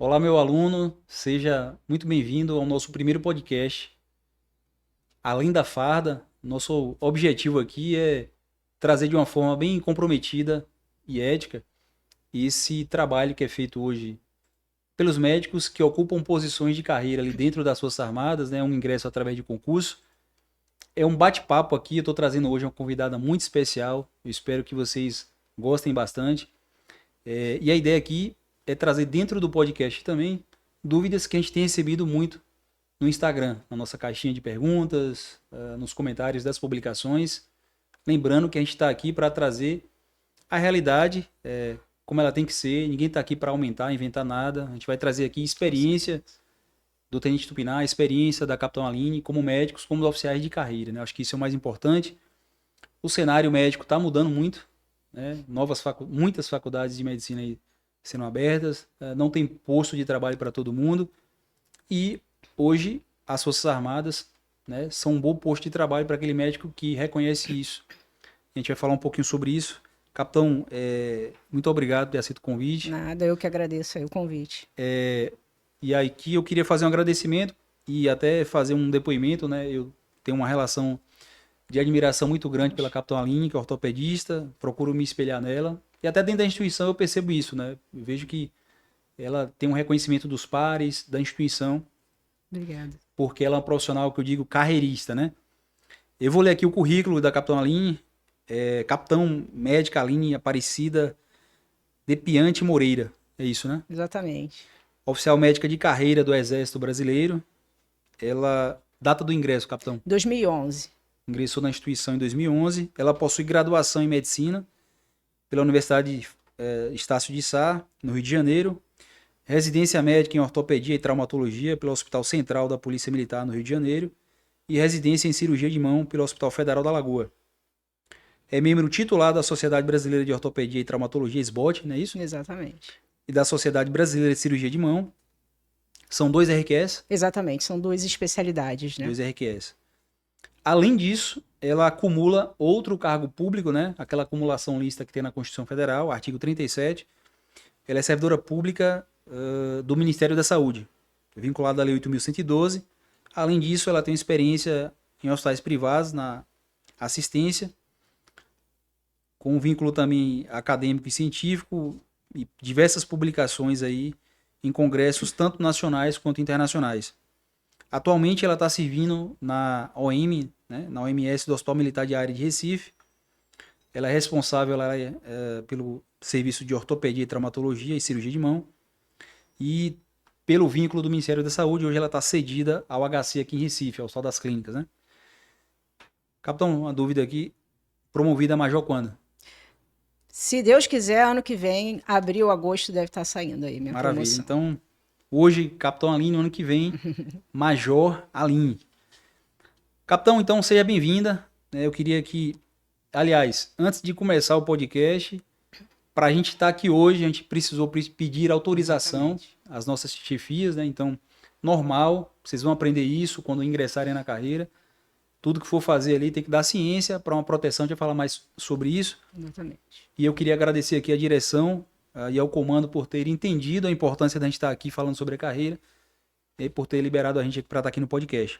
Olá, meu aluno, seja muito bem-vindo ao nosso primeiro podcast. Além da farda, nosso objetivo aqui é trazer de uma forma bem comprometida e ética esse trabalho que é feito hoje pelos médicos que ocupam posições de carreira ali dentro das Forças Armadas, né? Um ingresso através de concurso. É um bate-papo aqui, eu estou trazendo hoje uma convidada muito especial, eu espero que vocês gostem bastante. E a ideia aqui é trazer dentro do podcast também dúvidas que a gente tem recebido muito no Instagram, na nossa caixinha de perguntas, nos comentários das publicações. Lembrando que a gente está aqui para trazer a realidade como ela tem que ser. Ninguém está aqui para aumentar, inventar nada. A gente vai trazer aqui experiência do Tenente Tupinambá, experiência da Capitão Aline como médicos, como oficiais de carreira, né? Acho que isso é o mais importante. O cenário médico está mudando muito, né? Muitas faculdades de medicina aí sendo abertas, não tem posto de trabalho para todo mundo e hoje as Forças Armadas, né, são um bom posto de trabalho para aquele médico que reconhece isso. A gente vai falar um pouquinho sobre isso. Capitão, muito obrigado por ter aceito o convite. Nada, eu que agradeço aí o convite. E aqui eu queria fazer um agradecimento e até fazer um depoimento, né? Eu tenho uma relação de admiração muito grande pela Capitão Aline, que é ortopedista, procuro me espelhar nela. E até dentro da instituição eu percebo isso, né? Eu vejo que ela tem um reconhecimento dos pares, da instituição. Obrigada. Porque ela é uma profissional que eu digo carreirista, né? Eu vou ler aqui o currículo da Capitão Aline. Capitão Médica Aline Aparecida Depiante Moreira. É isso, né? Exatamente. Oficial médica de carreira do Exército Brasileiro. Ela... Data do ingresso, capitão? 2011. Ingressou na instituição em 2011. Ela possui graduação em medicina pela Universidade Estácio de Sá, no Rio de Janeiro. Residência médica em ortopedia e traumatologia pelo Hospital Central da Polícia Militar, no Rio de Janeiro. E residência em cirurgia de mão pelo Hospital Federal da Lagoa. É membro titular da Sociedade Brasileira de Ortopedia e Traumatologia, SBOT, não é isso? Exatamente. E da Sociedade Brasileira de Cirurgia de Mão. São 2 RQS? Exatamente, são 2 especialidades, né? 2 RQS. Além disso, ela acumula outro cargo público, né? Aquela acumulação lista que tem na Constituição Federal, artigo 37. Ela é servidora pública do Ministério da Saúde, vinculada à Lei 8.112. Além disso, ela tem experiência em hospitais privados na assistência, com um vínculo também acadêmico e científico, e diversas publicações aí em congressos, tanto nacionais quanto internacionais. Atualmente ela está servindo na OM, né, na OMS do Hospital Militar de Área de Recife. Ela é responsável pelo serviço de ortopedia e traumatologia e cirurgia de mão. E pelo vínculo do Ministério da Saúde, hoje ela está cedida ao HC aqui em Recife, ao Hospital das Clínicas, né? Capitão, uma dúvida aqui. Promovida a major quando? Se Deus quiser, ano que vem, abril, agosto, deve estar saindo aí minha Maravilha. promoção. Então, hoje, Capitão Aline, ano que vem, Major Aline. Capitão, então, seja bem-vinda. Eu queria que, aliás, antes de começar o podcast, para a gente estar aqui hoje, a gente precisou pedir autorização às nossas chefias, né? Então, normal, vocês vão aprender isso quando ingressarem na carreira. Tudo que for fazer ali tem que dar ciência para uma proteção, a gente vai falar mais sobre isso. Exatamente. E eu queria agradecer aqui a direção e ao comando por ter entendido a importância da gente estar aqui falando sobre a carreira e por ter liberado a gente para estar aqui no podcast.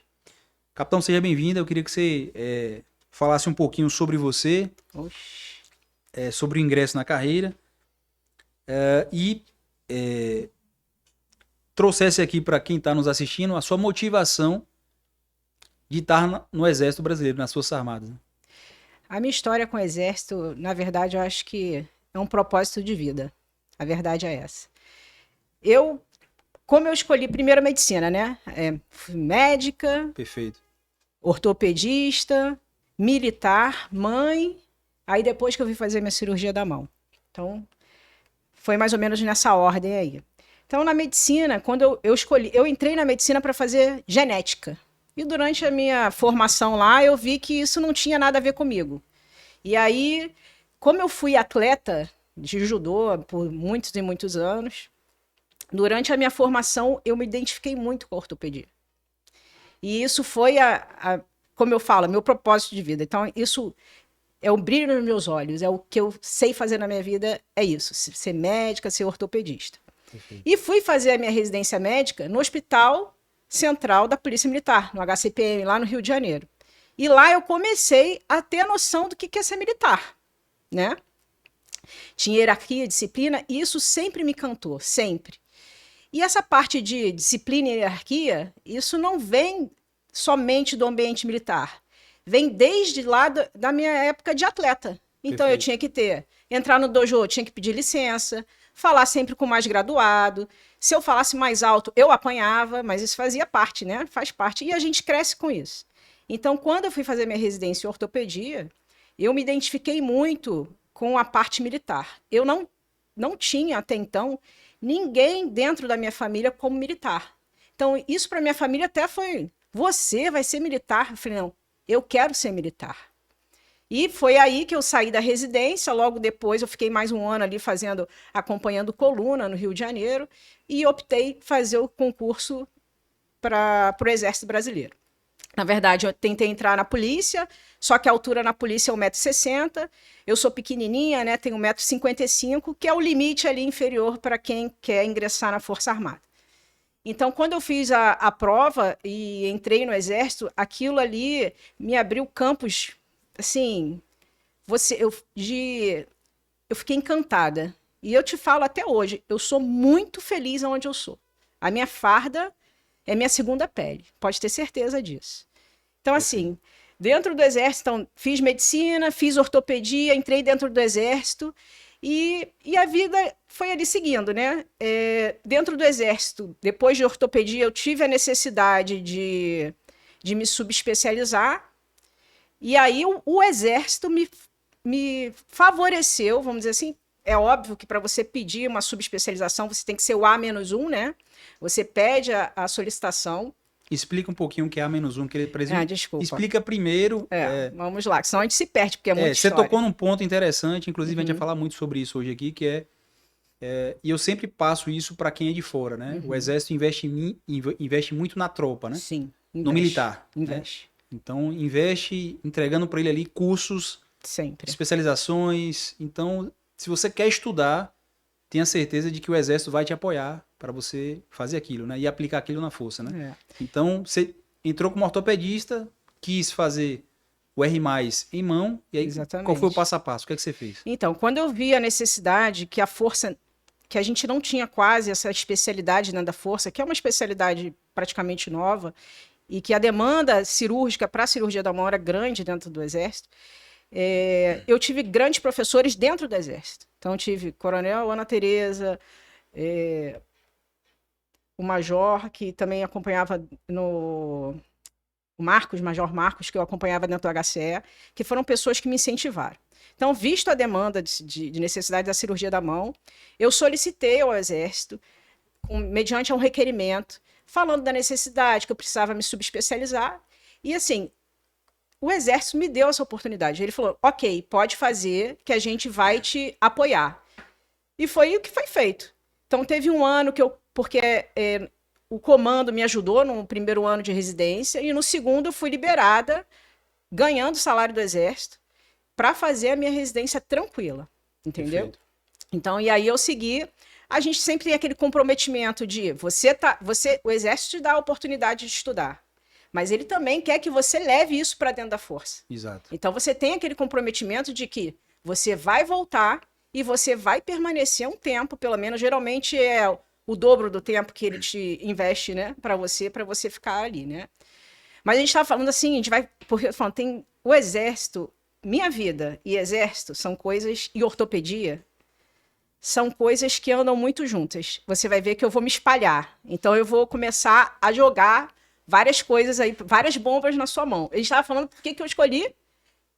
Capitão, seja bem-vindo. Eu queria que você falasse um pouquinho sobre você, sobre o ingresso na carreira e trouxesse aqui para quem está nos assistindo a sua motivação de estar no Exército Brasileiro, nas Forças Armadas. A minha história com o Exército, na verdade, eu acho que é um propósito de vida. A verdade é essa. Como eu escolhi primeiro a medicina, né? Fui médica. Perfeito. Ortopedista, militar, mãe. Aí depois que eu vim fazer minha cirurgia da mão. Então, foi mais ou menos nessa ordem aí. Então, na medicina, quando eu entrei na medicina para fazer genética. E durante a minha formação lá, eu vi que isso não tinha nada a ver comigo. E aí, como eu fui atleta de judô por muitos e muitos anos, durante a minha formação, eu me identifiquei muito com a ortopedia. E isso foi, como eu falo, meu propósito de vida. Então, isso é o brilho nos meus olhos, é o que eu sei fazer na minha vida, é isso, ser médica, ser ortopedista. Perfeito. E fui fazer a minha residência médica no Hospital Central da Polícia Militar, no HCPM, lá no Rio de Janeiro. E lá eu comecei a ter a noção do que é ser militar, né? Tinha hierarquia, disciplina, e isso sempre me encantou, sempre. E essa parte de disciplina e hierarquia, isso não vem somente do ambiente militar. Vem desde lá da minha época de atleta. Então eu tinha que entrar no dojo, eu tinha que pedir licença, falar sempre com o mais graduado. Se eu falasse mais alto, eu apanhava, mas isso fazia parte, né? Faz parte. E a gente cresce com isso. Então, quando eu fui fazer minha residência em ortopedia, eu me identifiquei muito com a parte militar. Eu não tinha, até então, ninguém dentro da minha família como militar. Então, isso para minha família até foi: você vai ser militar? Eu falei: não, eu quero ser militar. E foi aí que eu saí da residência. Logo depois eu fiquei mais um ano ali acompanhando coluna no Rio de Janeiro, e optei fazer o concurso para o Exército Brasileiro. Na verdade, eu tentei entrar na polícia, só que a altura na polícia é 1,60 m. Eu sou pequenininha, né? Tenho 1,55 m, que é o limite ali inferior para quem quer ingressar na Força Armada. Então, quando eu fiz a prova e entrei no Exército, aquilo ali me abriu campos, assim, eu fiquei encantada. E eu te falo até hoje, eu sou muito feliz onde eu sou. A minha farda é minha segunda pele, pode ter certeza disso. Então, assim, dentro do Exército, então, fiz medicina, fiz ortopedia, entrei dentro do Exército e a vida foi ali seguindo, né? Dentro do Exército, depois de ortopedia, eu tive a necessidade de me subespecializar, e aí o Exército me favoreceu, vamos dizer assim. É óbvio que para você pedir uma subespecialização, você tem que ser o A-1, né? Você pede a solicitação. Explica um pouquinho o que é A-1, que Desculpa. Explica primeiro. Vamos lá, que senão a gente se perde, porque é muita você história. tocou num ponto interessante, inclusive a gente vai falar muito sobre isso hoje aqui, que e eu sempre passo isso para quem é de fora, né? O Exército investe muito na tropa, né? Sim, no militar. Investe. Né? Então, investe entregando para ele ali cursos, sempre, especializações. Então, se você quer estudar, tenha certeza de que o Exército vai te apoiar para você fazer aquilo, né? E aplicar aquilo na força, né? Então, você entrou como ortopedista, quis fazer o R+, em mão, e aí Exatamente. Qual foi o passo a passo? O que é que você fez? Então, quando eu vi a necessidade que a força, que a gente não tinha quase essa especialidade dentro da força, que é uma especialidade praticamente nova, e que a demanda cirúrgica para a cirurgia da mão era grande dentro do Exército, eu tive grandes professores dentro do Exército. Então, eu tive Coronel Ana Tereza, o Major, que também acompanhava o Major Marcos, que eu acompanhava dentro do HCE, que foram pessoas que me incentivaram. Então, visto a demanda de necessidade da cirurgia da mão, eu solicitei ao Exército, mediante um requerimento, falando da necessidade, que eu precisava me subespecializar. E, assim, o Exército me deu essa oportunidade. Ele falou: ok, pode fazer, que a gente vai te apoiar. E foi o que foi feito. Então, teve um ano porque o comando me ajudou no primeiro ano de residência, e no segundo eu fui liberada, ganhando o salário do Exército, para fazer a minha residência tranquila, entendeu? Perfeito. Então, e aí eu segui. A gente sempre tem aquele comprometimento de o Exército te dá a oportunidade de estudar, mas ele também quer que você leve isso para dentro da força. Exato. Então você tem aquele comprometimento de que você vai voltar e você vai permanecer um tempo, pelo menos, geralmente é o dobro do tempo que ele te investe, né, para você ficar ali, né? Mas a gente estava falando assim, porque tem o Exército, minha vida e Exército são coisas, e ortopedia são coisas que andam muito juntas. Você vai ver que eu vou me espalhar. Então eu vou começar a jogar várias coisas aí, várias bombas na sua mão. A gente estava falando por que eu escolhi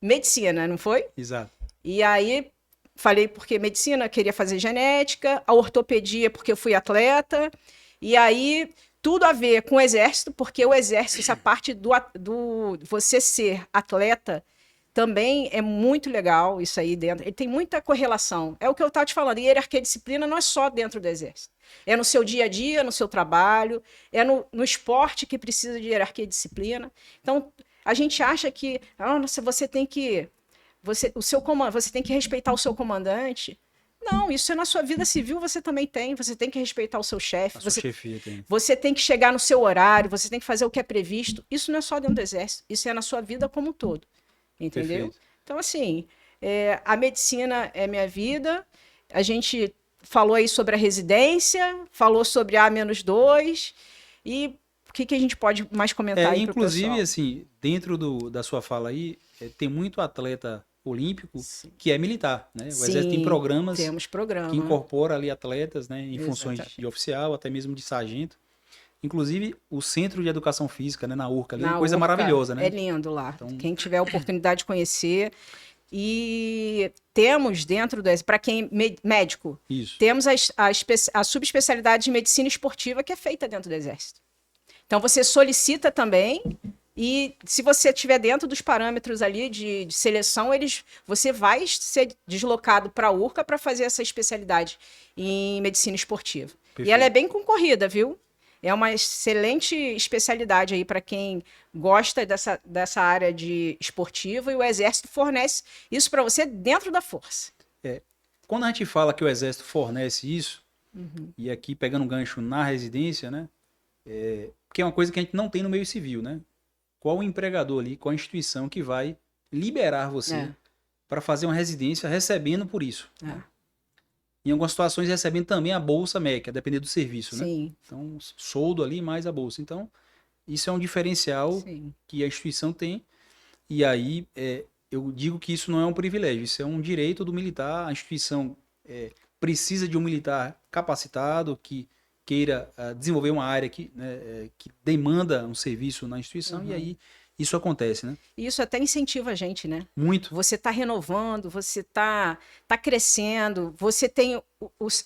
medicina, não foi? Exato. E aí falei porque medicina, queria fazer genética, a ortopedia porque eu fui atleta, e aí tudo a ver com o Exército, porque o Exército, essa parte do você ser atleta, também é muito legal isso aí dentro. Ele tem muita correlação. É o que eu estava te falando. E hierarquia e disciplina não é só dentro do Exército. É no seu dia a dia, no seu trabalho, é no esporte que precisa de hierarquia e disciplina. Então, a gente acha que você tem que respeitar o seu comandante. Não, isso é na sua vida civil, você também tem. Você tem que respeitar o seu chefe. A sua chefia tem. Você tem que chegar no seu horário, você tem que fazer o que é previsto. Isso não é só dentro do exército, isso é na sua vida como um todo. Entendeu? Perfeito. Então, assim, a medicina é minha vida. A gente falou aí sobre a residência, falou sobre A-2. E o que a gente pode mais comentar aí para o pessoal? Inclusive, assim, dentro da sua fala aí, tem muito atleta olímpico Sim. que é militar, né? O Sim, Exército tem programas temos programa. que incorpora ali atletas, né, em funções Exatamente. de oficial, até mesmo de sargento. Inclusive, o Centro de Educação Física, né, na URCA, ali, é Na uma coisa URCA, maravilhosa, né? É lindo lá. Então- Quem tiver a oportunidade de conhecer. E temos dentro do... Para quem médico, Isso. temos a subespecialidade de medicina esportiva que é feita dentro do Exército. Então, você solicita também e se você estiver dentro dos parâmetros ali de seleção, você vai ser deslocado para a URCA para fazer essa especialidade em medicina esportiva. Perfeito. E ela é bem concorrida, viu? É uma excelente especialidade aí para quem gosta dessa área de esportiva e o Exército fornece isso para você dentro da força. Quando a gente fala que o Exército fornece isso, e aqui pegando um gancho na residência, né? Porque é uma coisa que a gente não tem no meio civil, né? Qual o empregador ali, qual a instituição que vai liberar você para fazer uma residência recebendo por isso? Em algumas situações recebendo também a bolsa MEC, a depender do serviço, né? Sim. Então, soldo ali mais a bolsa. Então, isso é um diferencial Sim. que a instituição tem. E aí, eu digo que isso não é um privilégio, isso é um direito do militar. A instituição precisa de um militar capacitado, que queira desenvolver uma área que demanda um serviço na instituição. E aí, isso acontece, né? E isso até incentiva a gente, né? Muito. Você está renovando, você está crescendo, você tem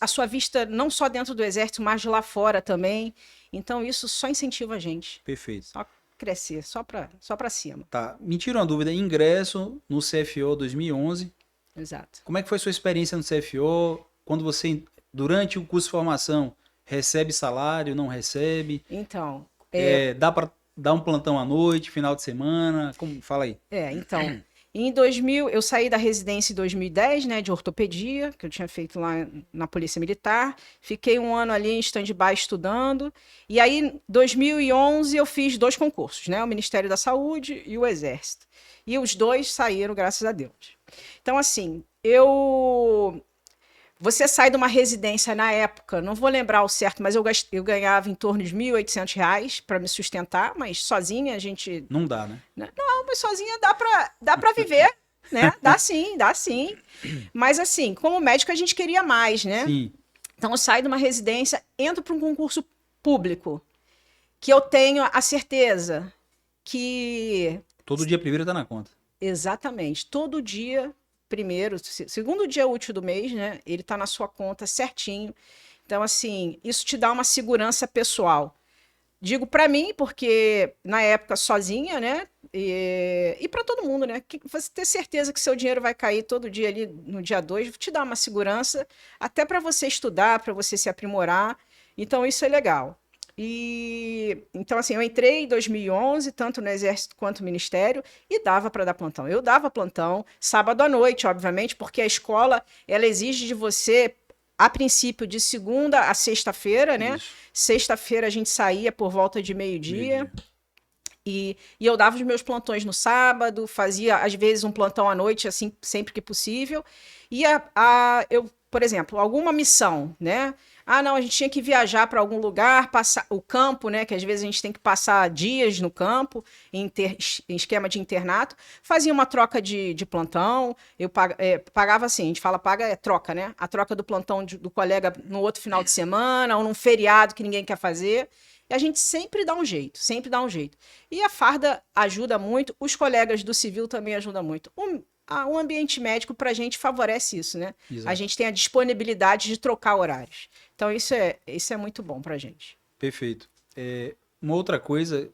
a sua vista não só dentro do Exército, mas de lá fora também. Então, isso só incentiva a gente. Perfeito. Só crescer, só para cima. Tá. Me tira uma dúvida. Ingresso no CFO 2011. Exato. Como é que foi sua experiência no CFO? Quando você, durante o curso de formação, recebe salário, não recebe? Então... Dá para dar um plantão à noite, final de semana? Fala aí. Então... Em 2000, eu saí da residência em 2010, né, de ortopedia, que eu tinha feito lá na Polícia Militar. Fiquei um ano ali em stand-by estudando. E aí, em 2011, eu fiz 2 concursos, né, o Ministério da Saúde e o Exército. E os 2 saíram, graças a Deus. Então, assim, você sai de uma residência na época, não vou lembrar o certo, mas eu ganhava em torno de R$ 1.800 para me sustentar, mas sozinha a gente... Não dá, né? Não, mas sozinha dá para viver, né? Dá sim, dá sim. Mas assim, como médico a gente queria mais, né? Sim. Então eu saio de uma residência, entro para um concurso público, que eu tenho a certeza que... Todo dia primeiro tá na conta. Exatamente, todo dia... segundo dia útil do mês, né? Ele tá na sua conta certinho. Então, assim, isso te dá uma segurança pessoal. Digo para mim, porque na época sozinha, né? E para todo mundo, né? Que você ter certeza que seu dinheiro vai cair todo dia ali no dia 2, te dá uma segurança, até para você estudar, para você se aprimorar. Então, isso é legal. Então, assim, eu entrei em 2011, tanto no Exército quanto no Ministério, e dava para dar plantão. Eu dava plantão sábado à noite, obviamente, porque a escola, ela exige de você, a princípio, de segunda a sexta-feira, né? Isso. Sexta-feira a gente saía por volta de meio-dia. E eu dava os meus plantões no sábado, fazia, às vezes, um plantão à noite, assim, sempre que possível. E eu, por exemplo, alguma missão, né? Não, a gente tinha que viajar para algum lugar, passar o campo, né? Que às vezes a gente tem que passar dias no campo, em esquema de internato. Fazia uma troca de plantão. Eu pagava assim, a gente fala troca, né? A troca do plantão do colega no outro final de semana, ou num feriado que ninguém quer fazer. E a gente sempre dá um jeito, sempre dá um jeito. E a farda ajuda muito, os colegas do civil também ajudam muito. O ambiente médico, para a gente, favorece isso, né? Exato. A gente tem a disponibilidade de trocar horários. Então, isso é muito bom para a gente. Perfeito. Uma outra coisa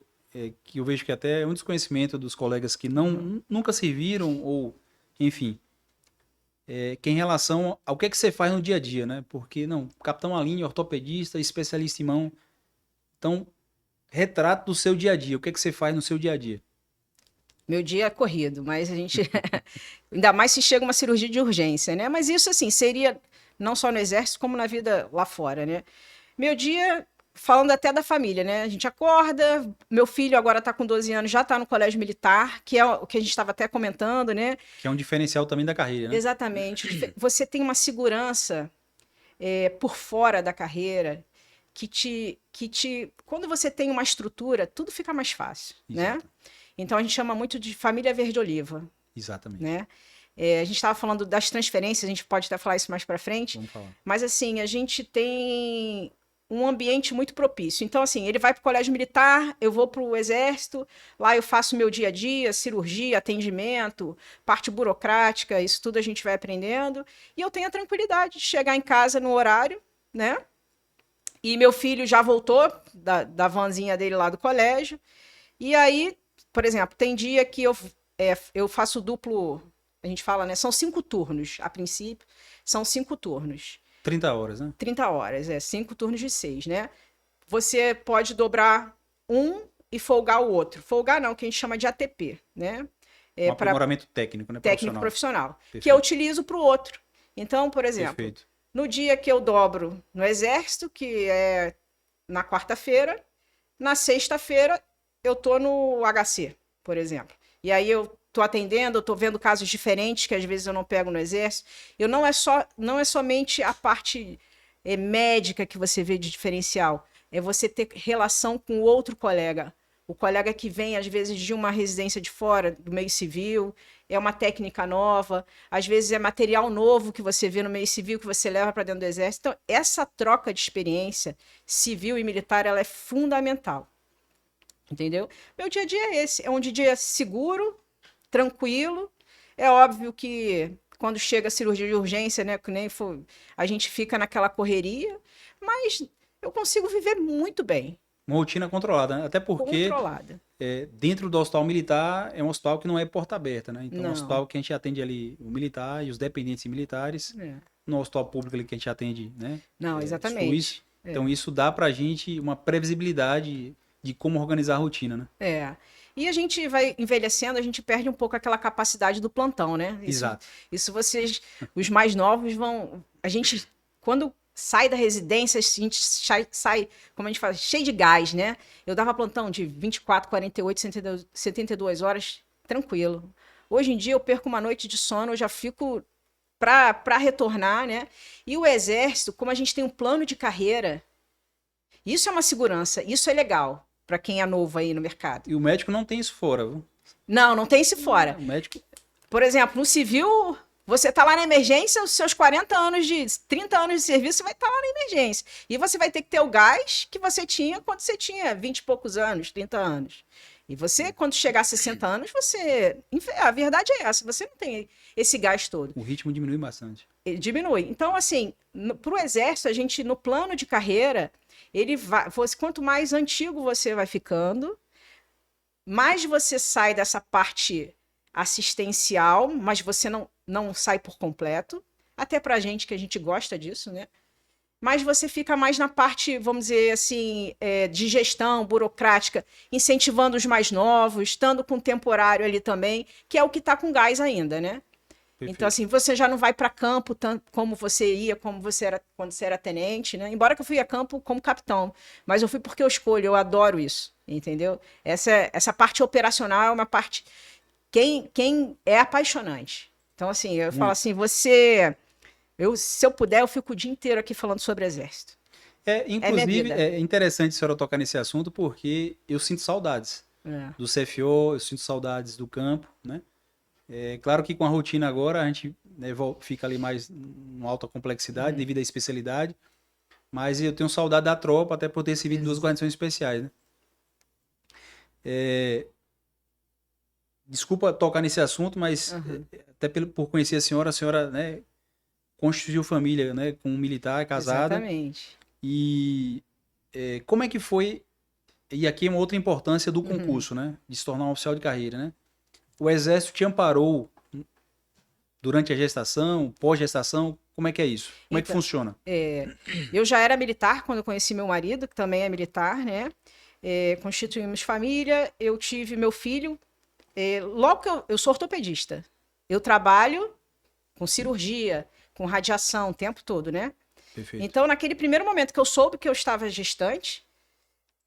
que eu vejo que até é um desconhecimento dos colegas que nunca serviram, ou, enfim, que é em relação ao que é que você faz no dia a dia, né? Porque, capitão Aline, ortopedista, especialista em mão. Então, retrato do seu dia a dia. O que é que você faz no seu dia a dia? Meu dia é corrido, mas a gente... Ainda mais se chega uma cirurgia de urgência, né? Mas isso, assim, seria não só no exército, como na vida lá fora, né? Meu dia, falando até da família, né? A gente acorda, meu filho agora tá com 12 anos, já tá no colégio militar, que é o que a gente estava até comentando, né? Que é um diferencial também da carreira, né? Exatamente. Você tem uma segurança por fora da carreira quando você tem uma estrutura, tudo fica mais fácil, né? Exato. Então a gente chama muito de família verde-oliva, Exatamente. né? A gente estava falando das transferências, a gente pode até falar isso mais para frente, Vamos falar. mas assim, a gente tem um ambiente muito propício. Então, assim, ele vai para o colégio militar, eu vou para o exército, lá eu faço meu dia a dia, cirurgia, atendimento, parte burocrática, isso tudo a gente vai aprendendo. E eu tenho a tranquilidade de chegar em casa no horário, né? E meu filho já voltou da vanzinha dele lá do colégio. E aí, por exemplo, tem dia que eu faço duplo, a gente fala, né? São 5 turnos, a princípio, são 5 turnos. 30 horas, né? 30 horas, 5 turnos de 6, né? Você pode dobrar um e folgar o outro. Folgar não, que a gente chama de ATP, né? Um aprimoramento técnico, né? Técnico profissional. Perfeito. Que eu utilizo para o outro. Então, por exemplo, Perfeito. no dia que eu dobro no exército, que é na quarta-feira, na sexta-feira eu tô no HC, por exemplo. E aí eu tô atendendo, eu tô vendo casos diferentes que às vezes eu não pego no exército. Não é somente a parte médica que você vê de diferencial, é você ter relação com o outro colega. O colega que vem, às vezes, de uma residência de fora, do meio civil, é uma técnica nova, às vezes é material novo que você vê no meio civil, que você leva para dentro do exército. Então, essa troca de experiência civil e militar, ela é fundamental. Entendeu? Meu dia a dia é esse. É um dia seguro, tranquilo. É óbvio que quando chega a cirurgia de urgência, né, que nem foi, a gente fica naquela correria, mas eu consigo viver muito bem. Uma rotina controlada, né? Até porque Controlada. dentro do hospital militar é um hospital que não é porta aberta, né? Então é um Não. hospital que a gente atende ali o militar e os dependentes militares. No hospital público ali que a gente atende, né? Não, exatamente. SUS. Então isso dá pra gente uma previsibilidade de como organizar a rotina, né? E a gente vai envelhecendo, a gente perde um pouco aquela capacidade do plantão, né? Exato. Isso vocês, os mais novos, vão. A gente, quando sai da residência, a gente sai, como a gente fala, cheio de gás, né? Eu dava plantão de 24, 48, 72 horas, tranquilo. Hoje em dia eu perco uma noite de sono, eu já fico para retornar, né? E o exército, como a gente tem um plano de carreira, isso é uma segurança, isso é legal para quem é novo aí no mercado. E o médico não tem isso fora, viu? Não tem isso fora. O médico... Por exemplo, no civil, você tá lá na emergência, os seus 30 anos de serviço, você vai estar lá na emergência. E você vai ter que ter o gás que você tinha quando você tinha 20 e poucos anos, 30 anos. E você, quando chegar a 60 anos, a verdade é essa, você não tem esse gás todo. O ritmo diminui bastante. Ele diminui. Então, assim, para o exército, a gente, no plano de carreira, quanto mais antigo você vai ficando, mais você sai dessa parte assistencial, mas você não sai por completo. Até pra gente, que a gente gosta disso, né? Mas você fica mais na parte, vamos dizer assim, de gestão burocrática, incentivando os mais novos, estando com temporário ali também, que é o que está com gás ainda, né? Perfeito. Então, assim, você já não vai para campo tanto como você ia, como você era quando você era tenente, né? Embora que eu fui a campo como capitão, mas eu fui porque eu escolho, eu adoro isso, entendeu? Essa parte operacional é uma parte... Quem é apaixonante. Então, assim, eu falo assim, se eu puder, eu fico o dia inteiro aqui falando sobre exército. Inclusive, é interessante a senhora tocar nesse assunto, porque eu sinto saudades do CFO, eu sinto saudades do campo, né? Claro que com a rotina agora a gente, né, fica ali mais em alta complexidade devido à especialidade, mas eu tenho saudade da tropa, até por ter servido em 2 guarnições especiais, né? Desculpa tocar nesse assunto, mas até por conhecer a senhora, né, constituiu família, né, com um militar, casada. Exatamente. E como é que foi, e aqui é uma outra importância do concurso, né, de se tornar um oficial de carreira, né? O Exército te amparou durante a gestação, pós-gestação? Como é que é isso? Como é que funciona? Eu já era militar quando eu conheci meu marido, que também é militar, né? Constituímos família, eu tive meu filho. Logo que eu sou ortopedista, eu trabalho com cirurgia, com radiação o tempo todo, né? Perfeito. Então, naquele primeiro momento que eu soube que eu estava gestante,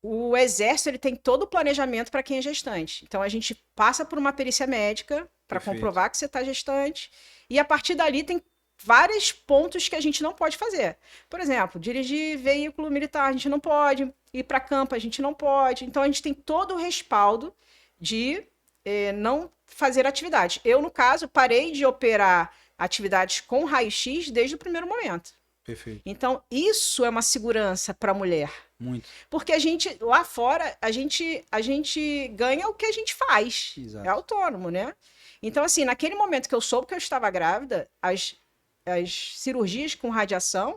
o exército ele tem todo o planejamento para quem é gestante. Então, a gente passa por uma perícia médica para Perfeito. comprovar que você está gestante. E a partir dali tem vários pontos que a gente não pode fazer. Por exemplo, dirigir veículo militar, a gente não pode. Ir para campo, a gente não pode. Então, a gente tem todo o respaldo de não fazer atividade. Eu, no caso, parei de operar atividades com raio-x desde o primeiro momento. Perfeito. Então, isso é uma segurança para a mulher. Muito. Porque a gente, lá fora, a gente ganha o que a gente faz. Exato. É autônomo, né? Então, assim, naquele momento que eu soube que eu estava grávida, as cirurgias com radiação,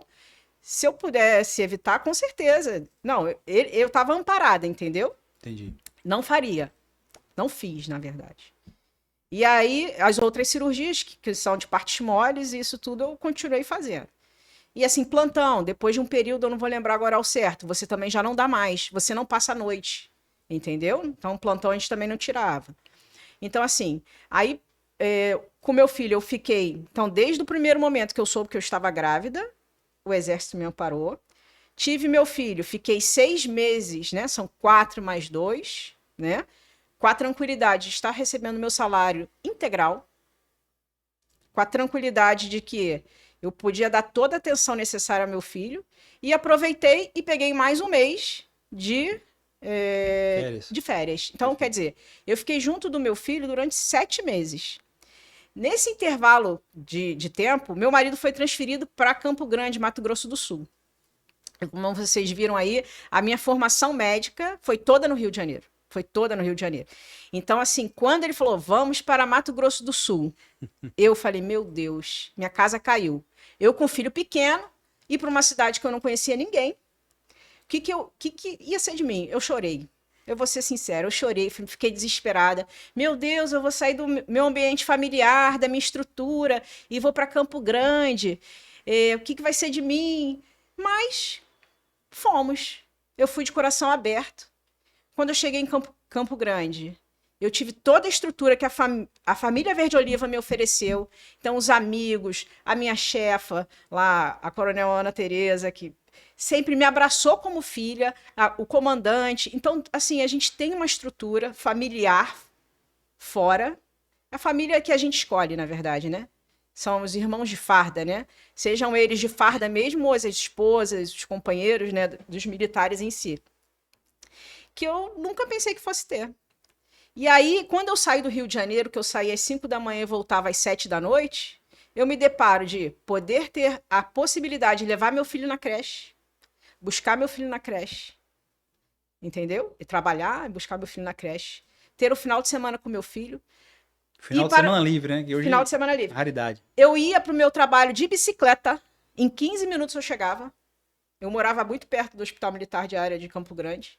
se eu pudesse evitar, com certeza. Não, eu estava amparada, entendeu? Entendi. Não faria. Não fiz, na verdade. E aí, as outras cirurgias, que são de partes moles, isso tudo eu continuei fazendo. E assim, plantão, depois de um período, eu não vou lembrar agora ao certo, você também já não dá mais, você não passa a noite, entendeu? Então, plantão a gente também não tirava. Então, assim, aí, com meu filho, eu fiquei... Então, desde o primeiro momento que eu soube que eu estava grávida, o exército me amparou. Tive meu filho, fiquei 6 meses, né? São 4 mais 2, né? Com a tranquilidade de estar recebendo meu salário integral, com a tranquilidade de que eu podia dar toda a atenção necessária ao meu filho, e aproveitei e peguei mais um mês de férias. Então, quer dizer, eu fiquei junto do meu filho durante 7 meses. Nesse intervalo de tempo, meu marido foi transferido para Campo Grande, Mato Grosso do Sul. Como vocês viram aí, a minha formação médica foi toda no Rio de Janeiro. Foi toda no Rio de Janeiro. Então, assim, quando ele falou, vamos para Mato Grosso do Sul, eu falei, meu Deus, minha casa caiu. Eu com um filho pequeno, ir para uma cidade que eu não conhecia ninguém. O que ia ser de mim? Eu chorei. Eu vou ser sincera, eu chorei, fiquei desesperada. Meu Deus, eu vou sair do meu ambiente familiar, da minha estrutura, e vou para Campo Grande. O que vai ser de mim? Mas fomos. Eu fui de coração aberto. Quando eu cheguei em Campo Grande, eu tive toda a estrutura que a família Verde Oliva me ofereceu. Então, os amigos, a minha chefa, lá, a Coronel Ana Tereza, que sempre me abraçou como filha, o comandante. Então, assim, a gente tem uma estrutura familiar fora. A família que a gente escolhe, na verdade, né? São os irmãos de farda, né? Sejam eles de farda mesmo, ou as esposas, os companheiros, né, dos militares em si. Que eu nunca pensei que fosse ter. E aí, quando eu saí do Rio de Janeiro, que eu saía às 5 da manhã e voltava às 7 da noite, eu me deparo de poder ter a possibilidade de levar meu filho na creche, buscar meu filho na creche, entendeu? E trabalhar, buscar meu filho na creche, ter o final de semana com meu filho. Final de semana livre, né? Que hoje final de semana livre. Raridade. Eu ia para o meu trabalho de bicicleta, em 15 minutos eu chegava. Eu morava muito perto do Hospital Militar de Área de Campo Grande.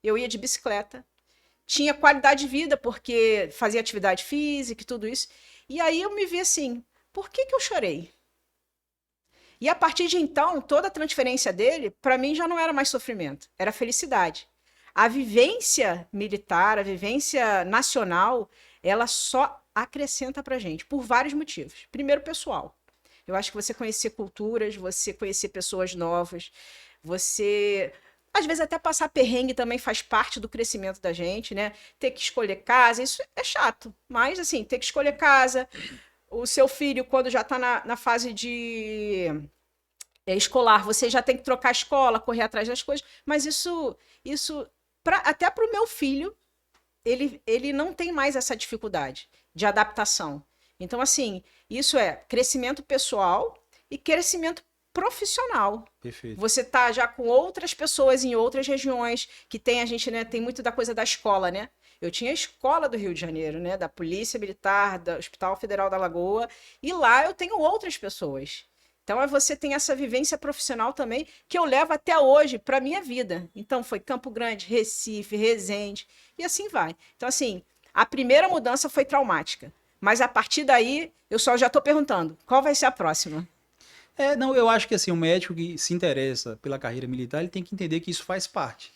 Eu ia de bicicleta, tinha qualidade de vida, porque fazia atividade física e tudo isso. E aí eu me vi assim, por que eu chorei? E a partir de então, toda a transferência dele, para mim, já não era mais sofrimento, era felicidade. A vivência militar, a vivência nacional, ela só acrescenta pra gente, por vários motivos. Primeiro, pessoal. Eu acho que você conhecer culturas, você conhecer pessoas novas, você... Às vezes até passar perrengue também faz parte do crescimento da gente, né? Ter que escolher casa, isso é chato. Mas, assim, ter que escolher casa, o seu filho, quando já está na fase de escolar, você já tem que trocar a escola, correr atrás das coisas. Mas isso até para o meu filho, ele não tem mais essa dificuldade de adaptação. Então, assim, isso é crescimento pessoal e crescimento profissional. Perfeito. Você tá já com outras pessoas em outras regiões que tem a gente, né, tem muito da coisa da escola, né? Eu tinha a escola do Rio de Janeiro, né, da Polícia Militar, do Hospital Federal da Lagoa, e lá eu tenho outras pessoas. Então você tem essa vivência profissional também que eu levo até hoje para minha vida. Então foi Campo Grande, Recife, Resende e assim vai. Então assim, a primeira mudança foi traumática, mas a partir daí eu já estou perguntando, qual vai ser a próxima? Não, eu acho que assim, o médico que se interessa pela carreira militar, ele tem que entender que isso faz parte,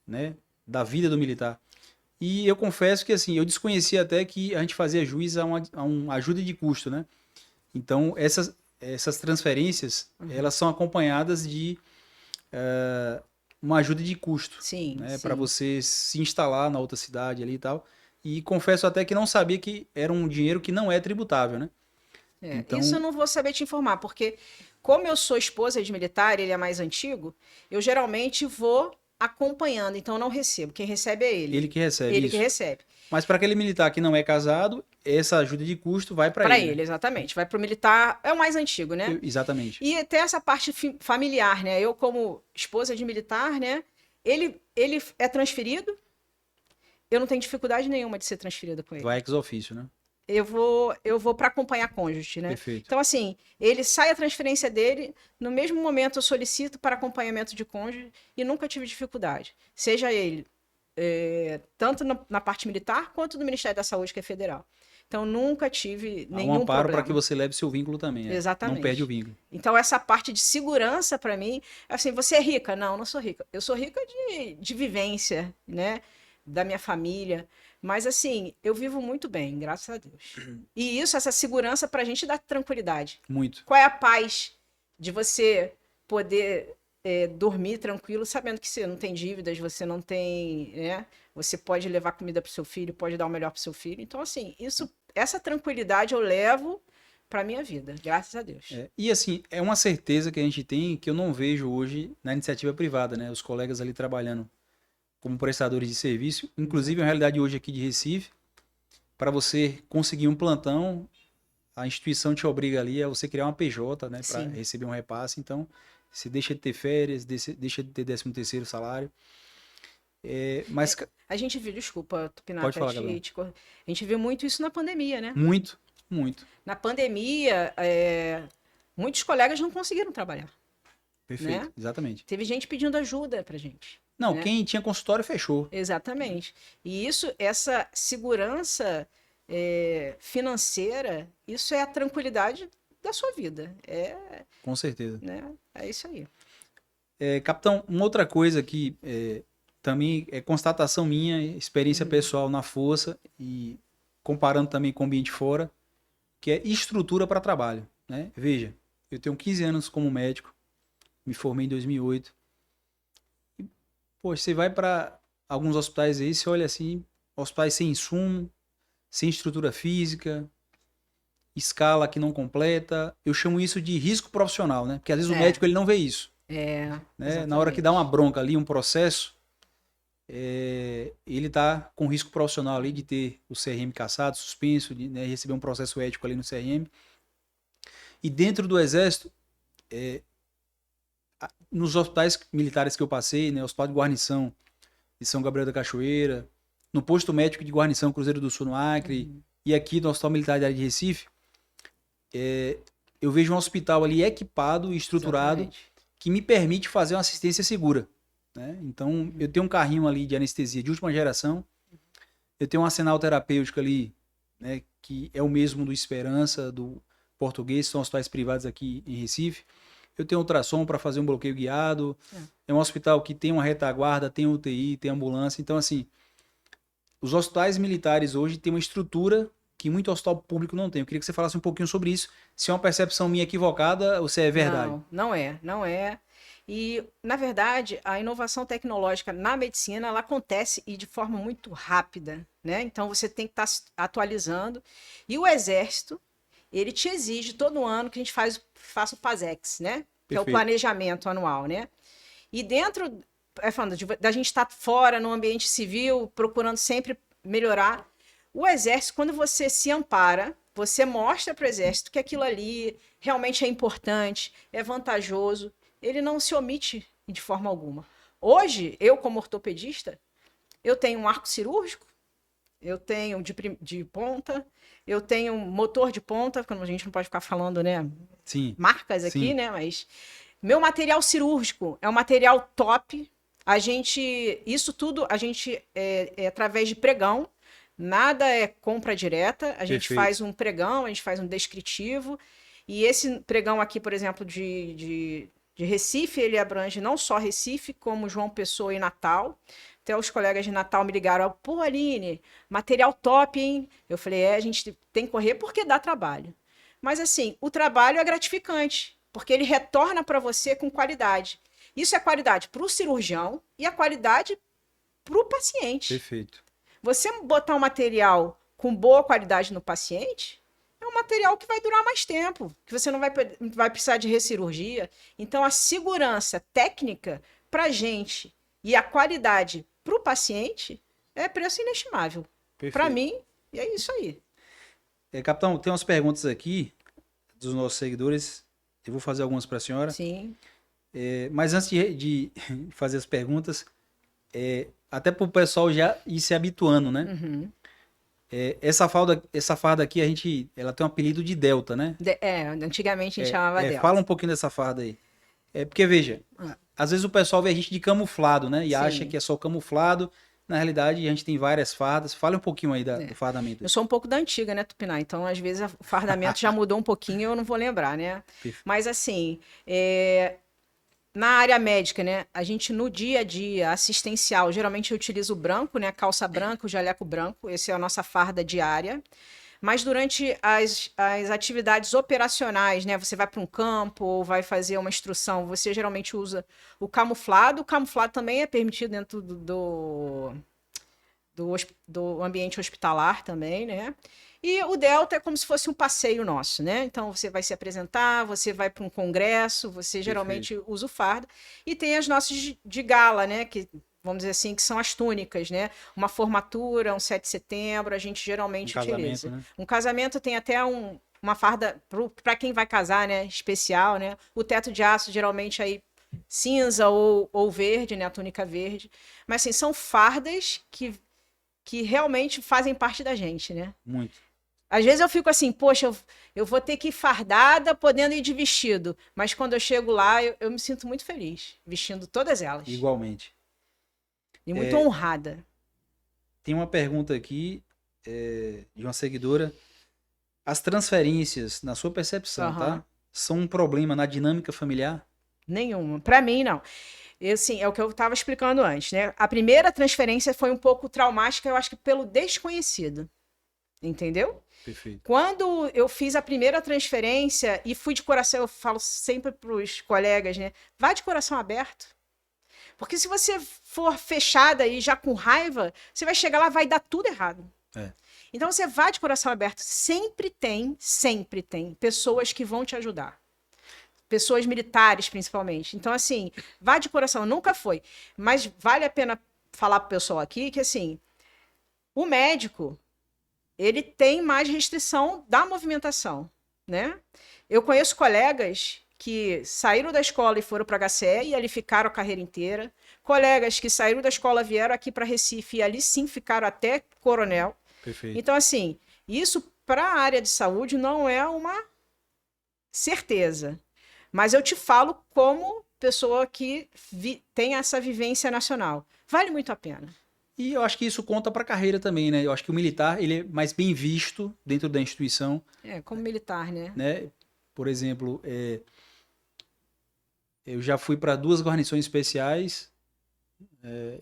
né, da vida do militar. E eu confesso que assim, eu desconhecia até que a gente fazia jus a uma ajuda de custo, né? Então, essas transferências, elas são acompanhadas de uma ajuda de custo, Sim, né, sim. para você se instalar na outra cidade ali e tal. E confesso até que não sabia que era um dinheiro que não é tributável, né? Isso eu Então, não vou saber te informar, porque como eu sou esposa de militar, ele é mais antigo, eu geralmente vou acompanhando, então eu não recebo. Quem recebe é ele. ele que recebe Ele que isso. recebe. Mas para aquele militar que não é casado, essa ajuda de custo vai para Para ele, né? ele, exatamente. Vai para o militar, é o mais antigo, né? Exatamente. E até essa parte familiar, né? Eu, como esposa de militar, né? Ele é transferido, eu não tenho dificuldade nenhuma de ser transferida com ele. Vai ex officio, né? Eu vou para acompanhar cônjuge, né? Perfeito. Então, assim, ele sai a transferência dele, no mesmo momento eu solicito para acompanhamento de cônjuge e nunca tive dificuldade. Seja ele tanto na parte militar quanto no Ministério da Saúde, que é federal. Então, nunca tive Há um nenhum amparo para que problema. você leve seu vínculo também, não perde o Exatamente. vínculo. Então, essa parte de segurança, para mim, assim, você é rica? Não, não sou rica. Eu sou rica de vivência, né? Da minha família. Mas, assim, eu vivo muito bem, graças a Deus. E isso, essa segurança, pra gente dá tranquilidade. Muito. Qual é a paz de você poder dormir tranquilo, sabendo que você não tem dívidas, você não tem, né? Você pode levar comida pro seu filho, pode dar o melhor pro seu filho. Então, assim, essa tranquilidade eu levo para minha vida, graças a Deus. E assim, é uma certeza que a gente tem que eu não vejo hoje na iniciativa privada, né? Os colegas ali trabalhando como prestadores de serviço, inclusive a realidade hoje aqui de Recife, para você conseguir um plantão, a instituição te obriga ali a você criar uma PJ, né, para Sim. receber um repasse. Então, você deixa de ter férias, deixa de ter 13º salário. Mas A gente viu, desculpa, Tupinata, pode falar, Gabriel. a gente viu muito isso na pandemia, né? Muito, muito. Na pandemia, muitos colegas não conseguiram trabalhar, Perfeito, né? exatamente. Teve gente pedindo ajuda pra gente. Não, né? quem tinha consultório fechou. Exatamente. E essa segurança financeira, isso é a tranquilidade da sua vida. Com certeza. Né? É isso aí. Capitão, uma outra coisa que também é constatação minha, experiência pessoal na força e comparando também com o ambiente fora, que é estrutura para trabalho, né? Veja, eu tenho 15 anos como médico, me formei em 2008. E, poxa, você vai para alguns hospitais aí, você olha assim, hospitais sem insumo, sem estrutura física, escala que não completa. Eu chamo isso de risco profissional, né? Porque às vezes o médico ele não vê isso. Né? Na hora que dá uma bronca ali, um processo, ele tá com risco profissional ali de ter o CRM cassado, suspenso, de receber um processo ético ali no CRM. E dentro do Exército, nos hospitais militares que eu passei, né, Hospital de Guarnição de São Gabriel da Cachoeira, no posto médico de guarnição Cruzeiro do Sul no Acre, e aqui no Hospital Militar de área de Recife, eu vejo um hospital ali equipado e estruturado. Exatamente. Que me permite fazer uma assistência segura. Né? Então, eu tenho um carrinho ali de anestesia de última geração, eu tenho um arsenal terapêutico ali, né, que é o mesmo do Esperança, do Português, são hospitais privados aqui em Recife. Eu tenho ultrassom para fazer um bloqueio guiado. É um hospital que tem uma retaguarda, tem UTI, tem ambulância. Então, assim, os hospitais militares hoje têm uma estrutura que muito hospital público não tem. Eu queria que você falasse um pouquinho sobre isso. Se é uma percepção minha equivocada ou se é verdade. Não é. E, na verdade, a inovação tecnológica na medicina, ela acontece e de forma muito rápida, né? Então, você tem que estar atualizando. E o Exército, ele te exige todo ano que a gente faça o PASEX, né? Perfeito. Que é o planejamento anual, né? E dentro, falando da gente estar fora no ambiente civil, procurando sempre melhorar, o Exército, quando você se ampara, você mostra para o Exército que aquilo ali realmente é importante, é vantajoso, ele não se omite de forma alguma. Hoje, eu como ortopedista, eu tenho um arco cirúrgico, eu tenho de ponta, eu tenho motor de ponta, porque a gente não pode ficar falando, né, sim, marcas aqui, sim. Né, mas meu material cirúrgico é um material top, isso tudo a gente é através de pregão, nada é compra direta, a gente faz um pregão, a gente faz um descritivo, e esse pregão aqui, por exemplo, de Recife, ele abrange não só Recife, como João Pessoa e Natal. Até os colegas de Natal me ligaram, pô, Aline, material top, hein? Eu falei, a gente tem que correr porque dá trabalho. Mas assim, o trabalho é gratificante, porque ele retorna para você com qualidade. Isso é qualidade para o cirurgião e a qualidade para o paciente. Perfeito. Você botar um material com boa qualidade no paciente, é um material que vai durar mais tempo, que você não vai precisar de recirurgia. Então, a segurança técnica para a gente e a qualidade para o paciente é preço inestimável. Para Perfeito. mim, e é isso aí. Capitão, tem umas perguntas aqui dos nossos seguidores. Eu vou fazer algumas para a senhora. Sim. Mas antes de fazer as perguntas, até para o pessoal já ir se habituando, né? Uhum. Essa farda aqui, ela tem um apelido de Delta, né? Antigamente a gente chamava dela. Fala um pouquinho dessa farda aí. Porque, veja, às vezes o pessoal vê a gente de camuflado, né? E Sim. acha que é só camuflado. Na realidade, a gente tem várias fardas. Fala um pouquinho aí do fardamento. Eu sou um pouco da antiga, né, Tupinã? Então, às vezes, o fardamento já mudou um pouquinho e eu não vou lembrar, né? Mas, assim, na área médica, né? A gente, no dia a dia, assistencial, geralmente eu utilizo o branco, né? Calça branca, o jaleco branco. Essa é a nossa farda diária. Mas durante as atividades operacionais, né? Você vai para um campo ou vai fazer uma instrução, você geralmente usa o camuflado. O camuflado também é permitido dentro do ambiente hospitalar também, né? E o Delta é como se fosse um passeio nosso, né? Então você vai se apresentar, você vai para um congresso, você geralmente usa o farda. E tem as nossas de gala, né? Que, vamos dizer assim, que são as túnicas, né? Uma formatura, um 7 de setembro, a gente geralmente utiliza. Né? Um casamento tem até uma farda para quem vai casar, né? Especial, né? O teto de aço, geralmente aí cinza ou verde, né? A túnica verde. Mas assim, são fardas que realmente fazem parte da gente, né? Muito. Às vezes eu fico assim, poxa, eu vou ter que ir fardada, podendo ir de vestido. Mas quando eu chego lá, eu me sinto muito feliz, vestindo todas elas. Igualmente. E muito honrada. Tem uma pergunta aqui de uma seguidora. As transferências, na sua percepção, tá? São um problema na dinâmica familiar? Nenhuma. Para mim, não. Assim, é o que eu estava explicando antes, né? A primeira transferência foi um pouco traumática, eu acho que pelo desconhecido. Entendeu? Perfeito. Quando eu fiz a primeira transferência e fui de coração, eu falo sempre para os colegas, né? Vai de coração aberto. Porque se você for fechada e já com raiva, você vai chegar lá vai dar tudo errado. Então você vai de coração aberto. Sempre tem pessoas que vão te ajudar. Pessoas militares, principalmente. Então, assim, vá de coração. Nunca foi. Mas vale a pena falar pro pessoal aqui que, assim, o médico, ele tem mais restrição da movimentação, né? Eu conheço colegas que saíram da escola e foram para HCE e ali ficaram a carreira inteira. Colegas que saíram da escola vieram aqui para Recife e ali sim ficaram até coronel. Perfeito. Então, assim, isso para a área de saúde não é uma certeza. Mas eu te falo como pessoa que tem essa vivência nacional. Vale muito a pena. E eu acho que isso conta para a carreira também, né? Eu acho que o militar ele é mais bem visto dentro da instituição. Como militar, né? Por exemplo, eu já fui para 2 guarnições especiais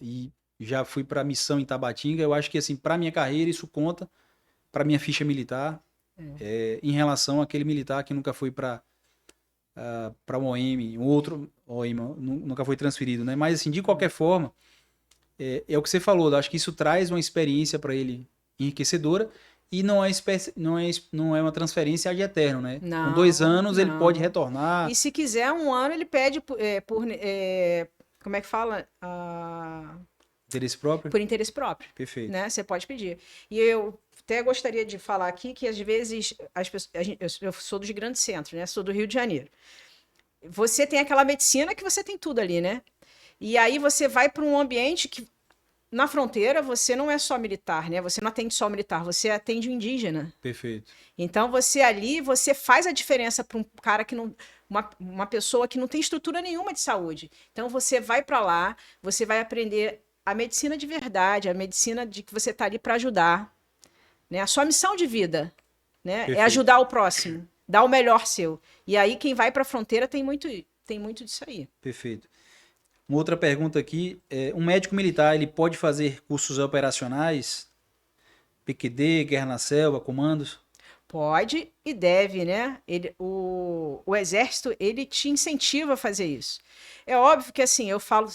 e já fui para a missão em Tabatinga. Eu acho que, assim, para minha carreira, isso conta para minha ficha militar em relação àquele militar que nunca foi para um OM, um outro OM, nunca foi transferido, né? Mas, assim, de qualquer forma, é o que você falou, eu acho que isso traz uma experiência para ele enriquecedora e não é uma transferência ad eterno, né? Não, com 2 anos ele pode retornar. E se quiser 1 ano, ele pede como é que fala? Interesse próprio? Por interesse próprio. Perfeito. Né? Você pode pedir. E eu até gostaria de falar aqui que, às vezes, as pessoas, eu sou dos grandes centros, né? Sou do Rio de Janeiro. Você tem aquela medicina que você tem tudo ali, né? E aí você vai para um ambiente que, na fronteira, você não é só militar, né? Você não atende só militar, você atende o indígena. Perfeito. Então, você faz a diferença para um cara que não... Uma pessoa que não tem estrutura nenhuma de saúde. Então, você vai para lá, você vai aprender a medicina de verdade, a medicina de que você está ali para ajudar. Né? A sua missão de vida, né? É ajudar o próximo, dar o melhor seu. E aí, quem vai para a fronteira tem muito disso aí. Perfeito. Uma outra pergunta aqui, um médico militar, ele pode fazer cursos operacionais, PQD, Guerra na Selva, comandos? Pode e deve, né? O exército, ele te incentiva a fazer isso. É óbvio que, assim, eu falo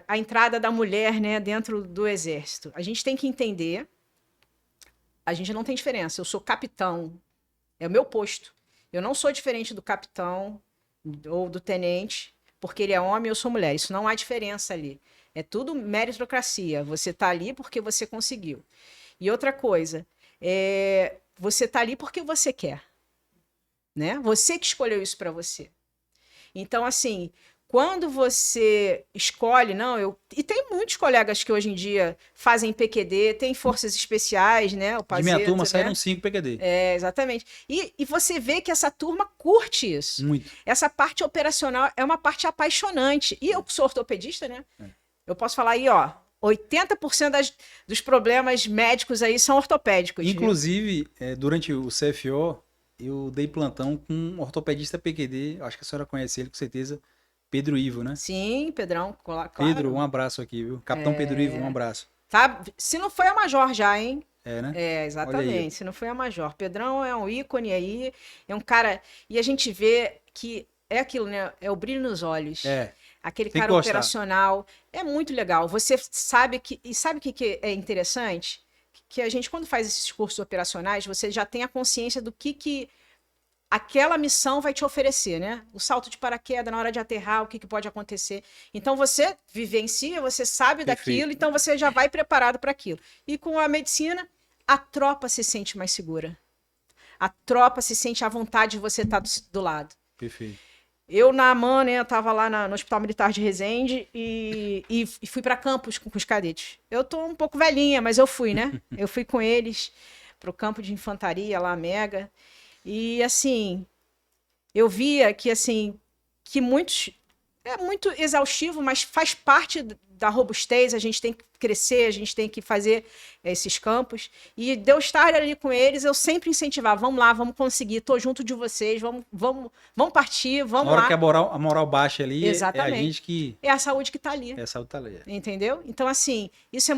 a entrada da mulher, né, dentro do exército. A gente tem que entender, a gente não tem diferença. Eu sou capitão, é o meu posto. Eu não sou diferente do capitão ou do tenente, porque ele é homem e eu sou mulher. Isso não há diferença ali. É tudo meritocracia. Você está ali porque você conseguiu. E outra coisa, você está ali porque você quer, né? Você que escolheu isso para você. Então, assim, quando você escolhe, e tem muitos colegas que hoje em dia fazem PQD, tem forças especiais, né? O De minha turma Pazeto, saíram né? 5 PQD. Exatamente. E você vê que essa turma curte isso. Muito. Essa parte operacional é uma parte apaixonante. E eu sou ortopedista, né? Eu posso falar aí, ó, 80% dos problemas médicos aí são ortopédicos. Inclusive, durante o CFO, eu dei plantão com um ortopedista PQD, acho que a senhora conhece ele com certeza, Pedro Ivo, né? Sim, Pedrão, claro. Pedro, um abraço aqui, viu? Capitão Pedro Ivo, um abraço. Tá? Se não foi a Major já, hein? É, né? Exatamente. Se não foi a Major. Pedrão é um ícone aí, é um cara. E a gente vê que é aquilo, né? É o brilho nos olhos. Aquele tem cara operacional. É muito legal. Você sabe que. E sabe o que é interessante? Que a gente, quando faz esses cursos operacionais, você já tem a consciência do que aquela missão vai te oferecer, né? O salto de paraquedas na hora de aterrar, o que pode acontecer. Então você vivencia, você sabe daquilo, então você já vai preparado para aquilo. E com a medicina, a tropa se sente mais segura. A tropa se sente à vontade de você estar do lado. Perfeito. Eu, na AMAN, né, eu tava lá no Hospital Militar de Resende e fui para campos com os cadetes. Eu tô um pouco velhinha, mas eu fui, né? Eu fui com eles pro campo de infantaria lá, Mega. E, assim, eu via que, assim, que muitos... É muito exaustivo, mas faz parte da robustez, a gente tem que crescer, a gente tem que fazer esses campos. E de eu estar ali com eles, eu sempre incentivava, vamos lá, vamos conseguir, tô junto de vocês, vamos partir, vamos lá. Na hora que a moral baixa ali, exatamente. É a gente que... É a saúde que tá ali. É a saúde que tá ali. Entendeu? Então, assim,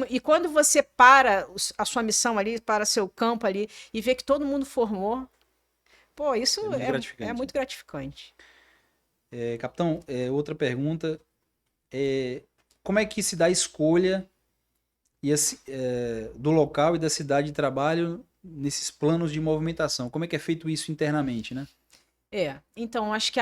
e quando você para a sua missão ali, para seu campo ali, e vê que todo mundo formou, pô, isso é muito gratificante. Capitão, outra pergunta. Como é que se dá a escolha do local e da cidade de trabalho nesses planos de movimentação? Como é que é feito isso internamente, né? Então, acho que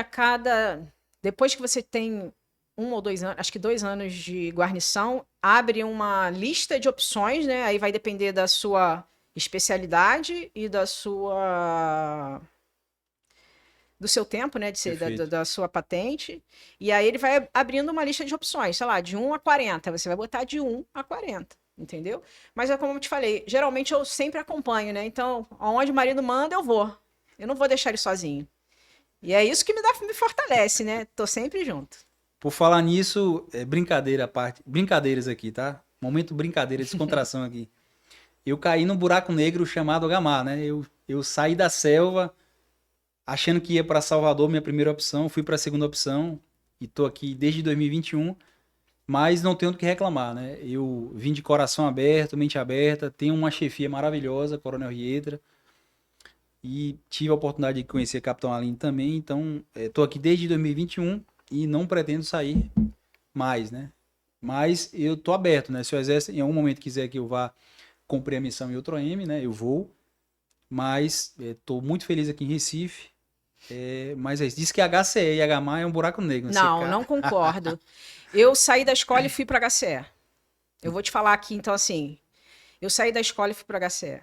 depois que você tem 1 ou 2 anos, acho que 2 anos de guarnição, abre uma lista de opções, né? Aí vai depender da sua especialidade e do seu tempo, né, da sua patente, e aí ele vai abrindo uma lista de opções, sei lá, de 1 a 40, você vai botar de 1 a 40, entendeu? Mas é como eu te falei, geralmente eu sempre acompanho, né, então, aonde o marido manda, eu não vou deixar ele sozinho. E é isso que me fortalece, né, tô sempre junto. Por falar nisso, brincadeira à parte, brincadeiras aqui, tá? Momento brincadeira, descontração aqui. Eu caí num buraco negro chamado Gamar, né, eu saí da selva, achando que ia para Salvador, minha primeira opção, fui para a segunda opção e tô aqui desde 2021, mas não tenho do que reclamar, né? Eu vim de coração aberto, mente aberta, tenho uma chefia maravilhosa, Coronel Rietra, e tive a oportunidade de conhecer Capitão Aline também, então tô aqui desde 2021 e não pretendo sair mais, né? Mas eu tô aberto, né? Se o Exército em algum momento quiser que eu vá cumprir a missão em outro AM, né? Eu vou, mas tô muito feliz aqui em Recife. Mas diz que HCE e HMA é um buraco negro. Não concordo. Eu saí da escola e fui para HCE. Eu vou te falar aqui, então, assim, eu saí da escola e fui para HCE.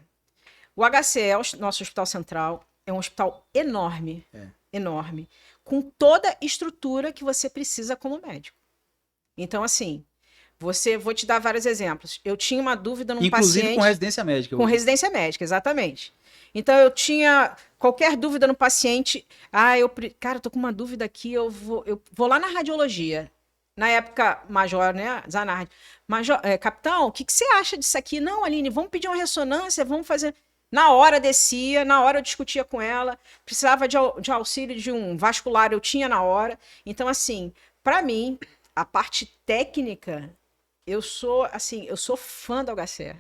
O HCE é o nosso hospital central, é um hospital enorme, enorme, com toda a estrutura que você precisa como médico. Então, assim, vou te dar vários exemplos. Eu tinha uma dúvida num paciente... Inclusive com residência médica. Com residência médica, exatamente. Então, eu tinha qualquer dúvida no paciente. Cara, eu tô com uma dúvida aqui, eu vou lá na radiologia. Na época, Major, né, Zanardi. Major, capitão, o que você acha disso aqui? Não, Aline, vamos pedir uma ressonância, vamos fazer... Na hora descia, na hora eu discutia com ela, precisava de auxílio de um vascular, eu tinha na hora. Então, assim, para mim, a parte técnica, eu sou fã da HCR.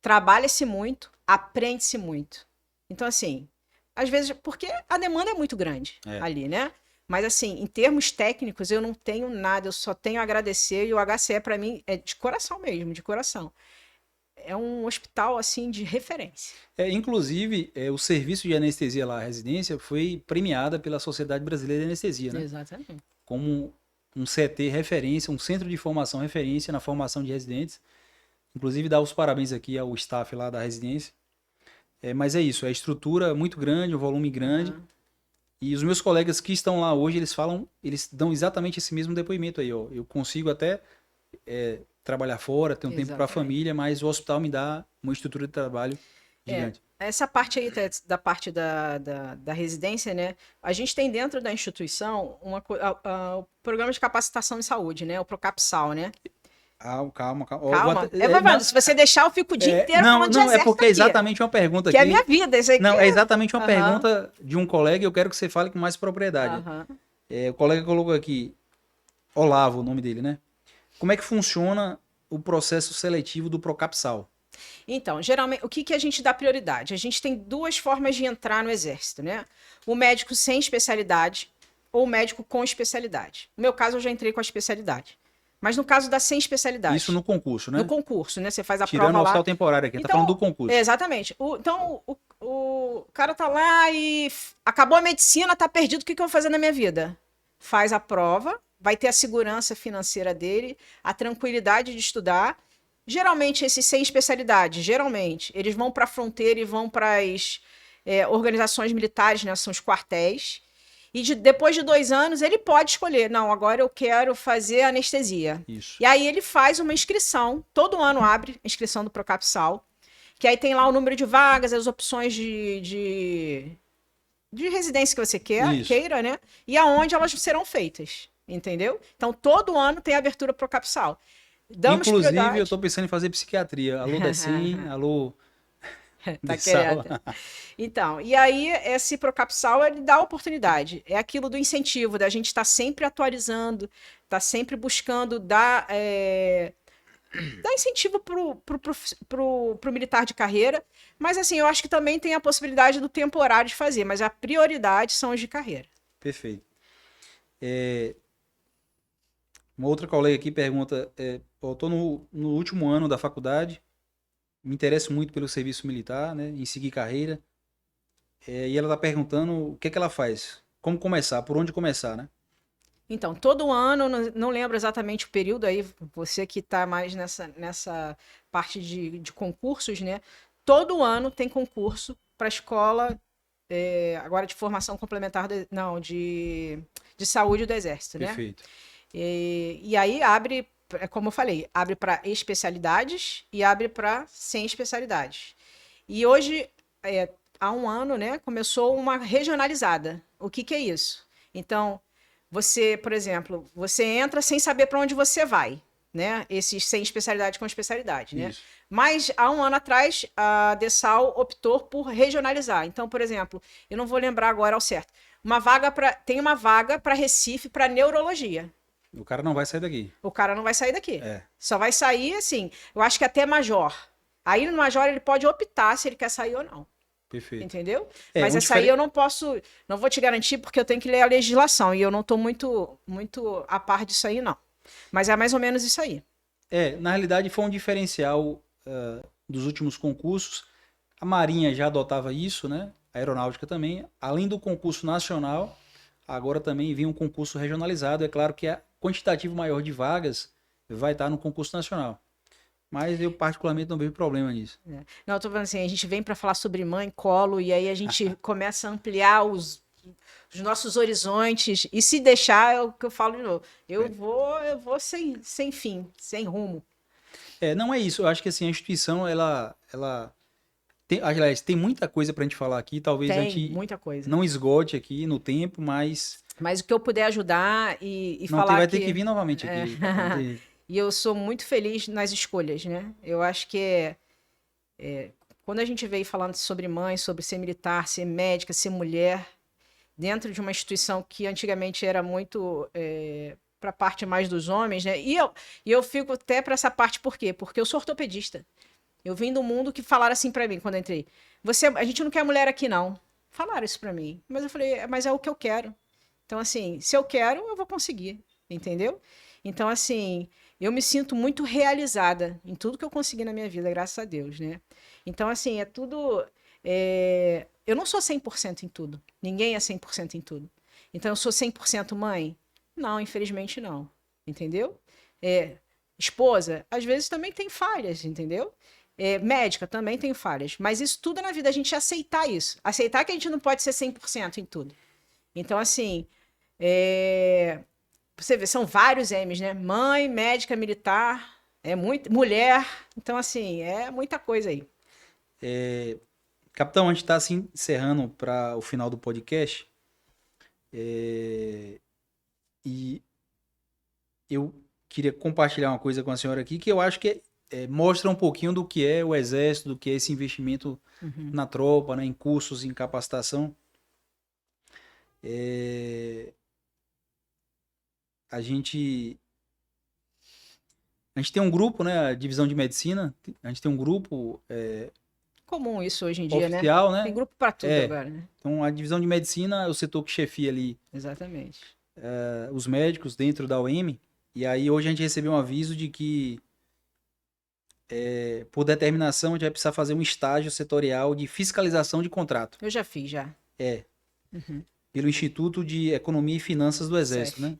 Trabalha-se muito, aprende-se muito. Então, assim, às vezes, porque a demanda é muito grande É. ali, né? Mas, assim, em termos técnicos, eu não tenho nada, eu só tenho a agradecer. E o HCE, para mim, é de coração mesmo, de coração. É um hospital, assim, de referência. Inclusive, o serviço de anestesia lá, a residência, foi premiada pela Sociedade Brasileira de Anestesia, né? Exatamente. Como um CT referência, um centro de formação referência na formação de residentes. Inclusive, dar os parabéns aqui ao staff lá da residência. Mas é isso, é estrutura muito grande, um volume grande. Aham. E os meus colegas que estão lá hoje, eles dão exatamente esse mesmo depoimento aí, ó. Eu consigo até trabalhar fora, ter um tempo para a Exatamente. família, mas o hospital me dá uma estrutura de trabalho gigante. Essa parte aí da parte da residência, né? A gente tem dentro da instituição o programa de capacitação em saúde, né? O Procapsal, né? Calma. Ó, Calma. não, Se você deixar, eu fico o dia inteiro não, falando de não, é exército porque é aqui. exatamente uma pergunta Que é a aqui. minha vida, isso aqui. Não, é exatamente uma Aham. pergunta de um colega e eu quero que você fale com mais propriedade. Aham. O colega colocou aqui, Olavo, o nome dele, né? Como é que funciona o processo seletivo do Procapsal? Então, geralmente, o que que a gente dá prioridade? A gente tem duas formas de entrar no exército, né? O médico sem especialidade ou o médico com especialidade. No meu caso, eu já entrei com a especialidade. Mas no caso da sem especialidade. Isso no concurso, No né? concurso, né? Você faz a Tirando prova o lá. oficial temporário aqui, tá Então, falando do concurso. exatamente. O cara tá lá e acabou a medicina, tá perdido, o que que eu vou fazer na minha vida? Faz a prova, vai ter a segurança financeira dele, a tranquilidade de estudar. Geralmente, esses sem especialidade, geralmente, eles vão para a fronteira e vão para as organizações militares, né? São os quartéis. E depois de 2 anos, ele pode escolher. Não, agora eu quero fazer anestesia. Isso. E aí ele faz uma inscrição. Todo ano abre a inscrição do Procapsal. Que aí tem lá o número de vagas, as opções de residência que você Isso. queira, né? E aonde elas serão feitas. Entendeu? Então, todo ano tem abertura Procapsal. Damos Inclusive, prioridade. eu tô pensando em fazer psiquiatria. Alô, Decim, alô, Tá Dessal. querendo. Então, e aí esse Procapsal ele dá oportunidade. É aquilo do incentivo, da gente estar sempre atualizando, estar sempre buscando dar incentivo pro militar de carreira. Mas assim, eu acho que também tem a possibilidade do temporário de fazer, mas a prioridade são os de carreira. Perfeito. Uma outra colega aqui pergunta, eu tô no último ano da faculdade, me interesso muito pelo serviço militar, né, em seguir carreira, e ela tá perguntando o que é que ela faz, como começar, por onde começar, né? Então, todo ano, não lembro exatamente o período aí, você que está mais nessa parte de concursos, né? Todo ano tem concurso para a escola, agora de formação complementar, não, de saúde do Exército, né? Perfeito. E aí abre, como eu falei, abre para especialidades e abre para sem especialidades. E hoje, há um ano, né, começou uma regionalizada. O que que é isso? Então, você, por exemplo, você entra sem saber para onde você vai, né? Esses sem especialidade com especialidade, né? Isso. Mas há um ano atrás a Dessal optou por regionalizar. Então, por exemplo, eu não vou lembrar agora ao certo. Tem uma vaga para Recife para neurologia. O cara não vai sair daqui. O cara não vai sair daqui. É. Só vai sair assim, eu acho que até major. Aí no major ele pode optar se ele quer sair ou não. Perfeito. Entendeu? Mas essa diferen- aí eu não vou te garantir porque eu tenho que ler a legislação e eu não estou muito a par disso aí, não. Mas é mais ou menos isso aí. Na realidade foi um diferencial dos últimos concursos. A Marinha já adotava isso, né? A Aeronáutica também. Além do concurso nacional, agora também vinha um concurso regionalizado. É claro que a quantitativo maior de vagas vai estar no concurso nacional. Mas eu particularmente não vejo problema nisso. Não, eu tô falando assim, a gente vem para falar sobre mãe, colo, e aí a gente começa a ampliar os nossos horizontes, e se deixar, é o que eu falo de novo. Eu vou sem fim, sem rumo. Não é isso. Eu acho que assim, a instituição, ela aliás, tem muita coisa pra gente falar aqui. Talvez a Tem gente muita coisa. não esgote aqui no tempo, mas Mas o que eu puder ajudar e não falar vai ter que vir novamente aqui. E eu sou muito feliz nas escolhas, né? Eu acho que quando a gente veio falando sobre mãe, sobre ser militar, ser médica, ser mulher, dentro de uma instituição que antigamente era muito para a parte mais dos homens, né? E eu fico até para essa parte, por quê? Porque eu sou ortopedista. Eu vim do mundo que falaram assim para mim quando eu entrei. a gente não quer mulher aqui, não. Falaram isso pra mim. Mas eu falei, mas é o que eu quero. Então, assim, se eu quero, eu vou conseguir, entendeu? Então, assim, eu me sinto muito realizada em tudo que eu consegui na minha vida, graças a Deus, né? Então, assim, é tudo. Eu não sou 100% em tudo. Ninguém é 100% em tudo. Então, eu sou 100% mãe? Não, infelizmente não. Entendeu? Esposa, às vezes também tem falhas, entendeu? Médica também tem falhas. Mas isso tudo na vida, a gente aceitar isso. Aceitar que a gente não pode ser 100% em tudo. Então, assim, você vê, são vários M's, né? Mãe, médica, militar, muito, mulher. Então, assim, é muita coisa aí. Capitão, a gente está assim, encerrando para o final do podcast. E eu queria compartilhar uma coisa com a senhora aqui que eu acho que mostra um pouquinho do que é o Exército, do que é esse investimento na tropa, né, em cursos, em capacitação. A gente tem um grupo, né, a divisão de medicina, a gente tem um grupo Comum isso hoje em dia, né? oficial, né? Tem grupo para tudo agora, né? Então a divisão de medicina é o setor que chefia ali Exatamente. os médicos dentro da UEM. E aí hoje a gente recebeu um aviso de que por determinação a gente vai precisar fazer um estágio setorial de fiscalização de contrato. Eu já fiz, já. Pelo Instituto de Economia e Finanças do Exército, né?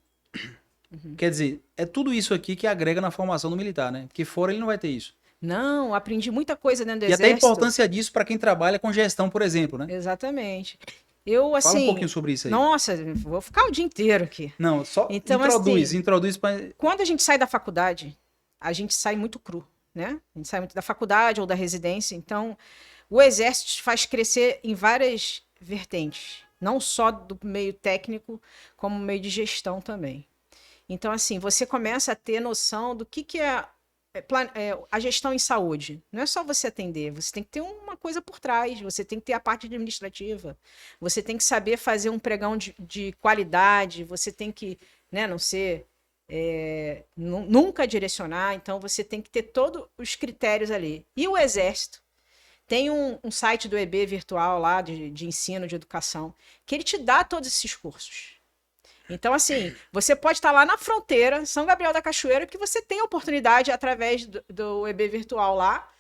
Quer dizer, é tudo isso aqui que agrega na formação do militar, né? Porque fora ele não vai ter isso. Não, aprendi muita coisa dentro do E Exército. até a importância disso para quem trabalha com gestão, por exemplo, né? Exatamente. Eu, assim... Fala um pouquinho sobre isso aí. Nossa, vou ficar o dia inteiro aqui. Não, só então, introduz para... Quando a gente sai da faculdade, a gente sai muito cru, né? A gente sai muito da faculdade ou da residência. Então, o Exército te faz crescer em várias vertentes. Não só do meio técnico, como meio de gestão também. Então, assim, você começa a ter noção do que é a gestão em saúde. Não é só você atender, você tem que ter uma coisa por trás, você tem que ter a parte administrativa, você tem que saber fazer um pregão de qualidade, você tem que, né, não ser... nunca direcionar, então você tem que ter todos os critérios ali. E o Exército tem um site do EB virtual lá, de ensino, de educação, que ele te dá todos esses cursos. Então, assim, você pode estar lá na fronteira, São Gabriel da Cachoeira, que você tem a oportunidade, através do EB virtual lá,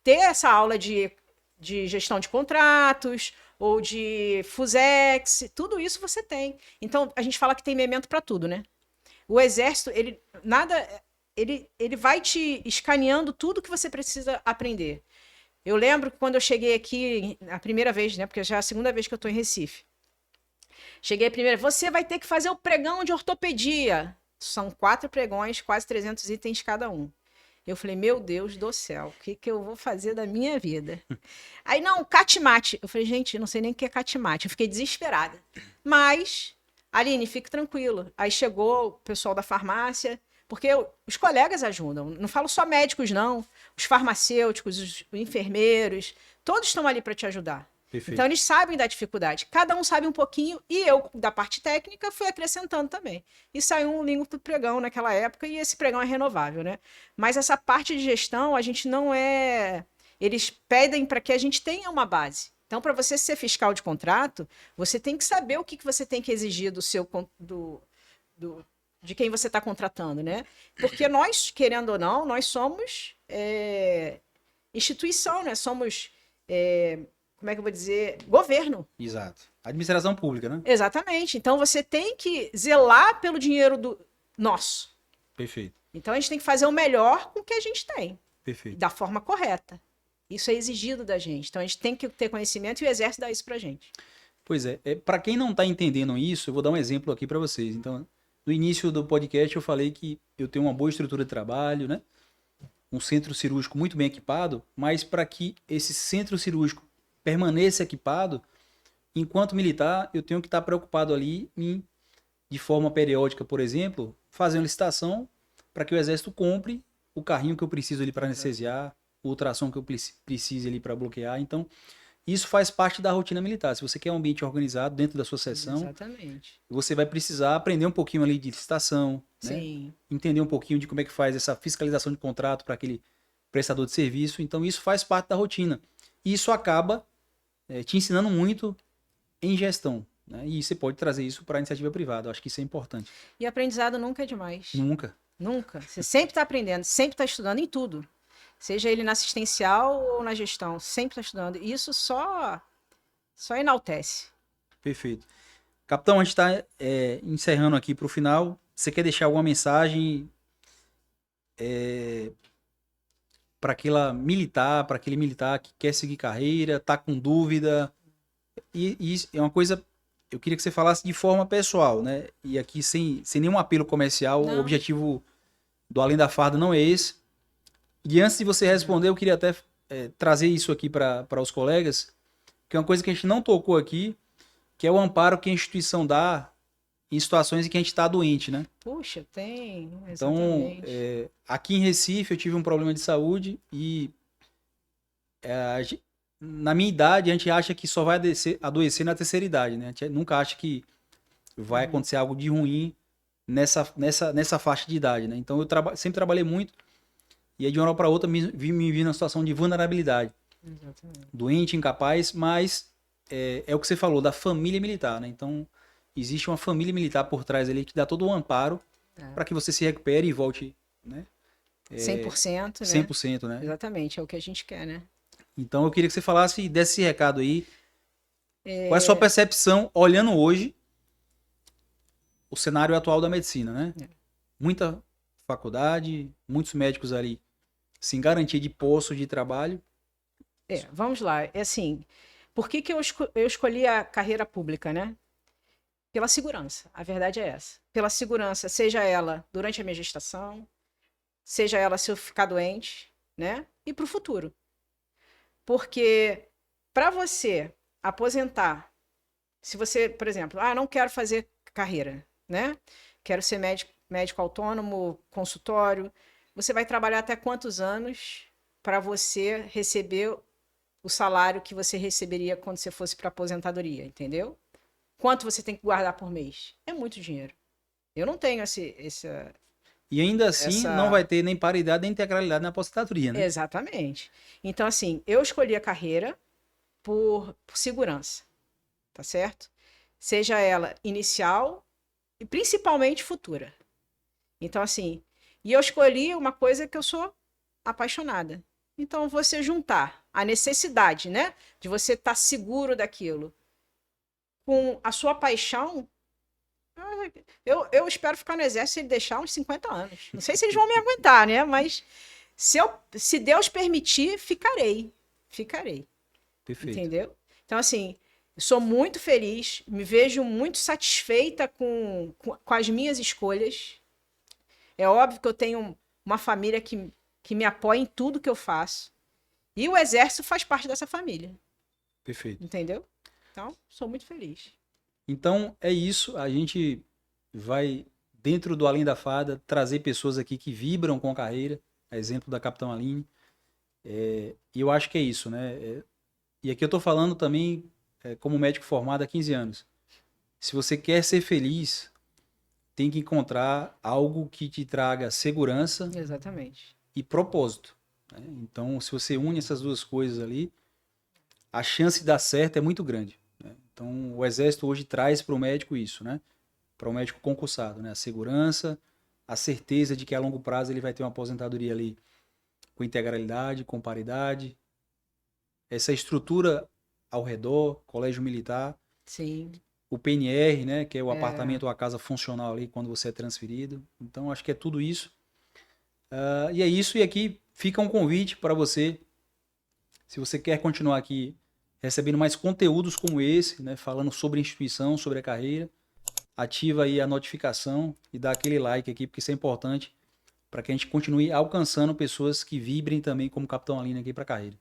ter essa aula de gestão de contratos, ou de FUSEX, tudo isso você tem. Então, a gente fala que tem memento para tudo, né? O Exército, ele vai te escaneando tudo que você precisa aprender. Eu lembro que quando eu cheguei aqui, a primeira vez, né? Porque já é a segunda vez que eu estou em Recife. Cheguei a primeira, você vai ter que fazer o pregão de ortopedia. São 4 pregões, quase 300 itens cada um. Eu falei, meu Deus do céu, o que eu vou fazer da minha vida? Aí, não, catimate. Eu falei, gente, eu não sei nem o que é catimate. Eu fiquei desesperada. Mas, Aline, fique tranquilo. Aí chegou o pessoal da farmácia, porque os colegas ajudam. Não falo só médicos, não. Os farmacêuticos, os enfermeiros, todos estão ali para te ajudar. Perfeito. Então, eles sabem da dificuldade. Cada um sabe um pouquinho, e eu, da parte técnica, fui acrescentando também. E saiu um link do pregão naquela época, e esse pregão é renovável, né? Mas essa parte de gestão, a gente não é... Eles pedem para que a gente tenha uma base. Então, para você ser fiscal de contrato, você tem que saber o que você tem que exigir do seu... de quem você está contratando, né? Porque nós, querendo ou não, nós somos instituição, né? Somos... como é que eu vou dizer? Governo. Exato. Administração pública, né? Exatamente. Então você tem que zelar pelo dinheiro do nosso. Perfeito. Então a gente tem que fazer o melhor com o que a gente tem. Perfeito. Da forma correta. Isso é exigido da gente. Então a gente tem que ter conhecimento e o Exército dá isso pra gente. Pois é. Para quem não está entendendo isso, eu vou dar um exemplo aqui para vocês. Então, no início do podcast eu falei que eu tenho uma boa estrutura de trabalho, né? Um centro cirúrgico muito bem equipado, mas para que esse centro cirúrgico permaneça equipado, enquanto militar, eu tenho que estar preocupado ali em, de forma periódica, por exemplo, fazer uma licitação para que o Exército compre o carrinho que eu preciso ali para anestesiar, o ultrassom que eu precise ali para bloquear. Então, isso faz parte da rotina militar. Se você quer um ambiente organizado dentro da sua seção, exatamente, você vai precisar aprender um pouquinho ali de licitação, sim, né? Entender um pouquinho de como é que faz essa fiscalização de contrato para aquele prestador de serviço. Então, isso faz parte da rotina. E isso acaba te ensinando muito em gestão, né? E você pode trazer isso para a iniciativa privada. Eu acho que isso é importante. E aprendizado nunca é demais. Nunca. Nunca. Você sempre está aprendendo, sempre está estudando em tudo. Seja ele na assistencial ou na gestão, sempre está estudando. E isso só enaltece. Perfeito. Capitão, a gente está encerrando aqui para o final. Você quer deixar alguma mensagem para aquele militar que quer seguir carreira, está com dúvida? E é uma coisa, eu queria que você falasse de forma pessoal, né? E aqui sem nenhum apelo comercial, Não. o objetivo do Além da Farda não é esse. E antes de você responder, eu queria até trazer isso aqui para os colegas, que é uma coisa que a gente não tocou aqui, que é o amparo que a instituição dá em situações em que a gente está doente, né? Puxa, tem, Então, exatamente. aqui em Recife eu tive um problema de saúde e na minha idade a gente acha que só vai adoecer na terceira idade, né? A gente nunca acha que vai acontecer algo de ruim nessa faixa de idade, né? Então eu sempre trabalhei muito e aí de uma hora para outra me vi numa situação de vulnerabilidade. Exatamente. Doente, incapaz, mas é o que você falou, da família militar, né? Então, existe uma família militar por trás ali que dá todo o amparo para que você se recupere e volte, né? 100%, né? 100%, né? Exatamente, é o que a gente quer, né? Então, eu queria que você falasse e desse esse recado aí. Qual é a sua percepção, olhando hoje, o cenário atual da medicina, né? Muita faculdade, muitos médicos ali sem garantia de posto de trabalho. Vamos lá. É assim, por que eu escolhi a carreira pública, né? Pela segurança. A verdade é essa. Pela segurança, seja ela durante a minha gestação, seja ela se eu ficar doente, né? E para o futuro. Porque para você aposentar, se você, por exemplo, não quero fazer carreira, né? Quero ser médico autônomo, consultório. Você vai trabalhar até quantos anos para você receber o salário que você receberia quando você fosse para aposentadoria, entendeu? Quanto você tem que guardar por mês? É muito dinheiro. Eu não tenho E ainda assim não vai ter nem paridade nem integralidade na aposentadoria, né? Exatamente. Então, assim, eu escolhi a carreira por segurança, tá certo? Seja ela inicial e principalmente futura. Então, assim, e eu escolhi uma coisa que eu sou apaixonada. Então, você juntar a necessidade, né, de você estar seguro daquilo com a sua paixão. Eu espero ficar no exército e deixar uns 50 anos. Não sei se eles vão me aguentar, né? Mas se Deus permitir, ficarei. Ficarei. Perfeito. Entendeu? Então, assim, eu sou muito feliz, me vejo muito satisfeita com as minhas escolhas. É óbvio que eu tenho uma família que me apoia em tudo que eu faço. E o exército faz parte dessa família. Perfeito. Entendeu? Então, sou muito feliz. Então, é isso. A gente vai, dentro do Além da Farda, trazer pessoas aqui que vibram com a carreira. A exemplo da Capitão Aline. E eu acho que é isso, né? E aqui eu estou falando também como médico formado há 15 anos. Se você quer ser feliz, tem que encontrar algo que te traga segurança. Exatamente. E propósito, né? Então, se você une essas duas coisas ali, a chance de dar certo é muito grande, né? Então, o Exército hoje traz para o médico isso, né? Para o médico concursado, né? A segurança, a certeza de que a longo prazo ele vai ter uma aposentadoria ali com integralidade, com paridade. Essa estrutura ao redor, colégio militar. Sim. O PNR, né? Que é o apartamento ou a casa funcional ali quando você é transferido. Então, acho que é tudo isso. E é isso, e aqui fica um convite para você, se você quer continuar aqui recebendo mais conteúdos como esse, né, falando sobre a instituição, sobre a carreira, ativa aí a notificação e dá aquele like aqui, porque isso é importante para que a gente continue alcançando pessoas que vibrem também como Capitão Aline aqui para a carreira.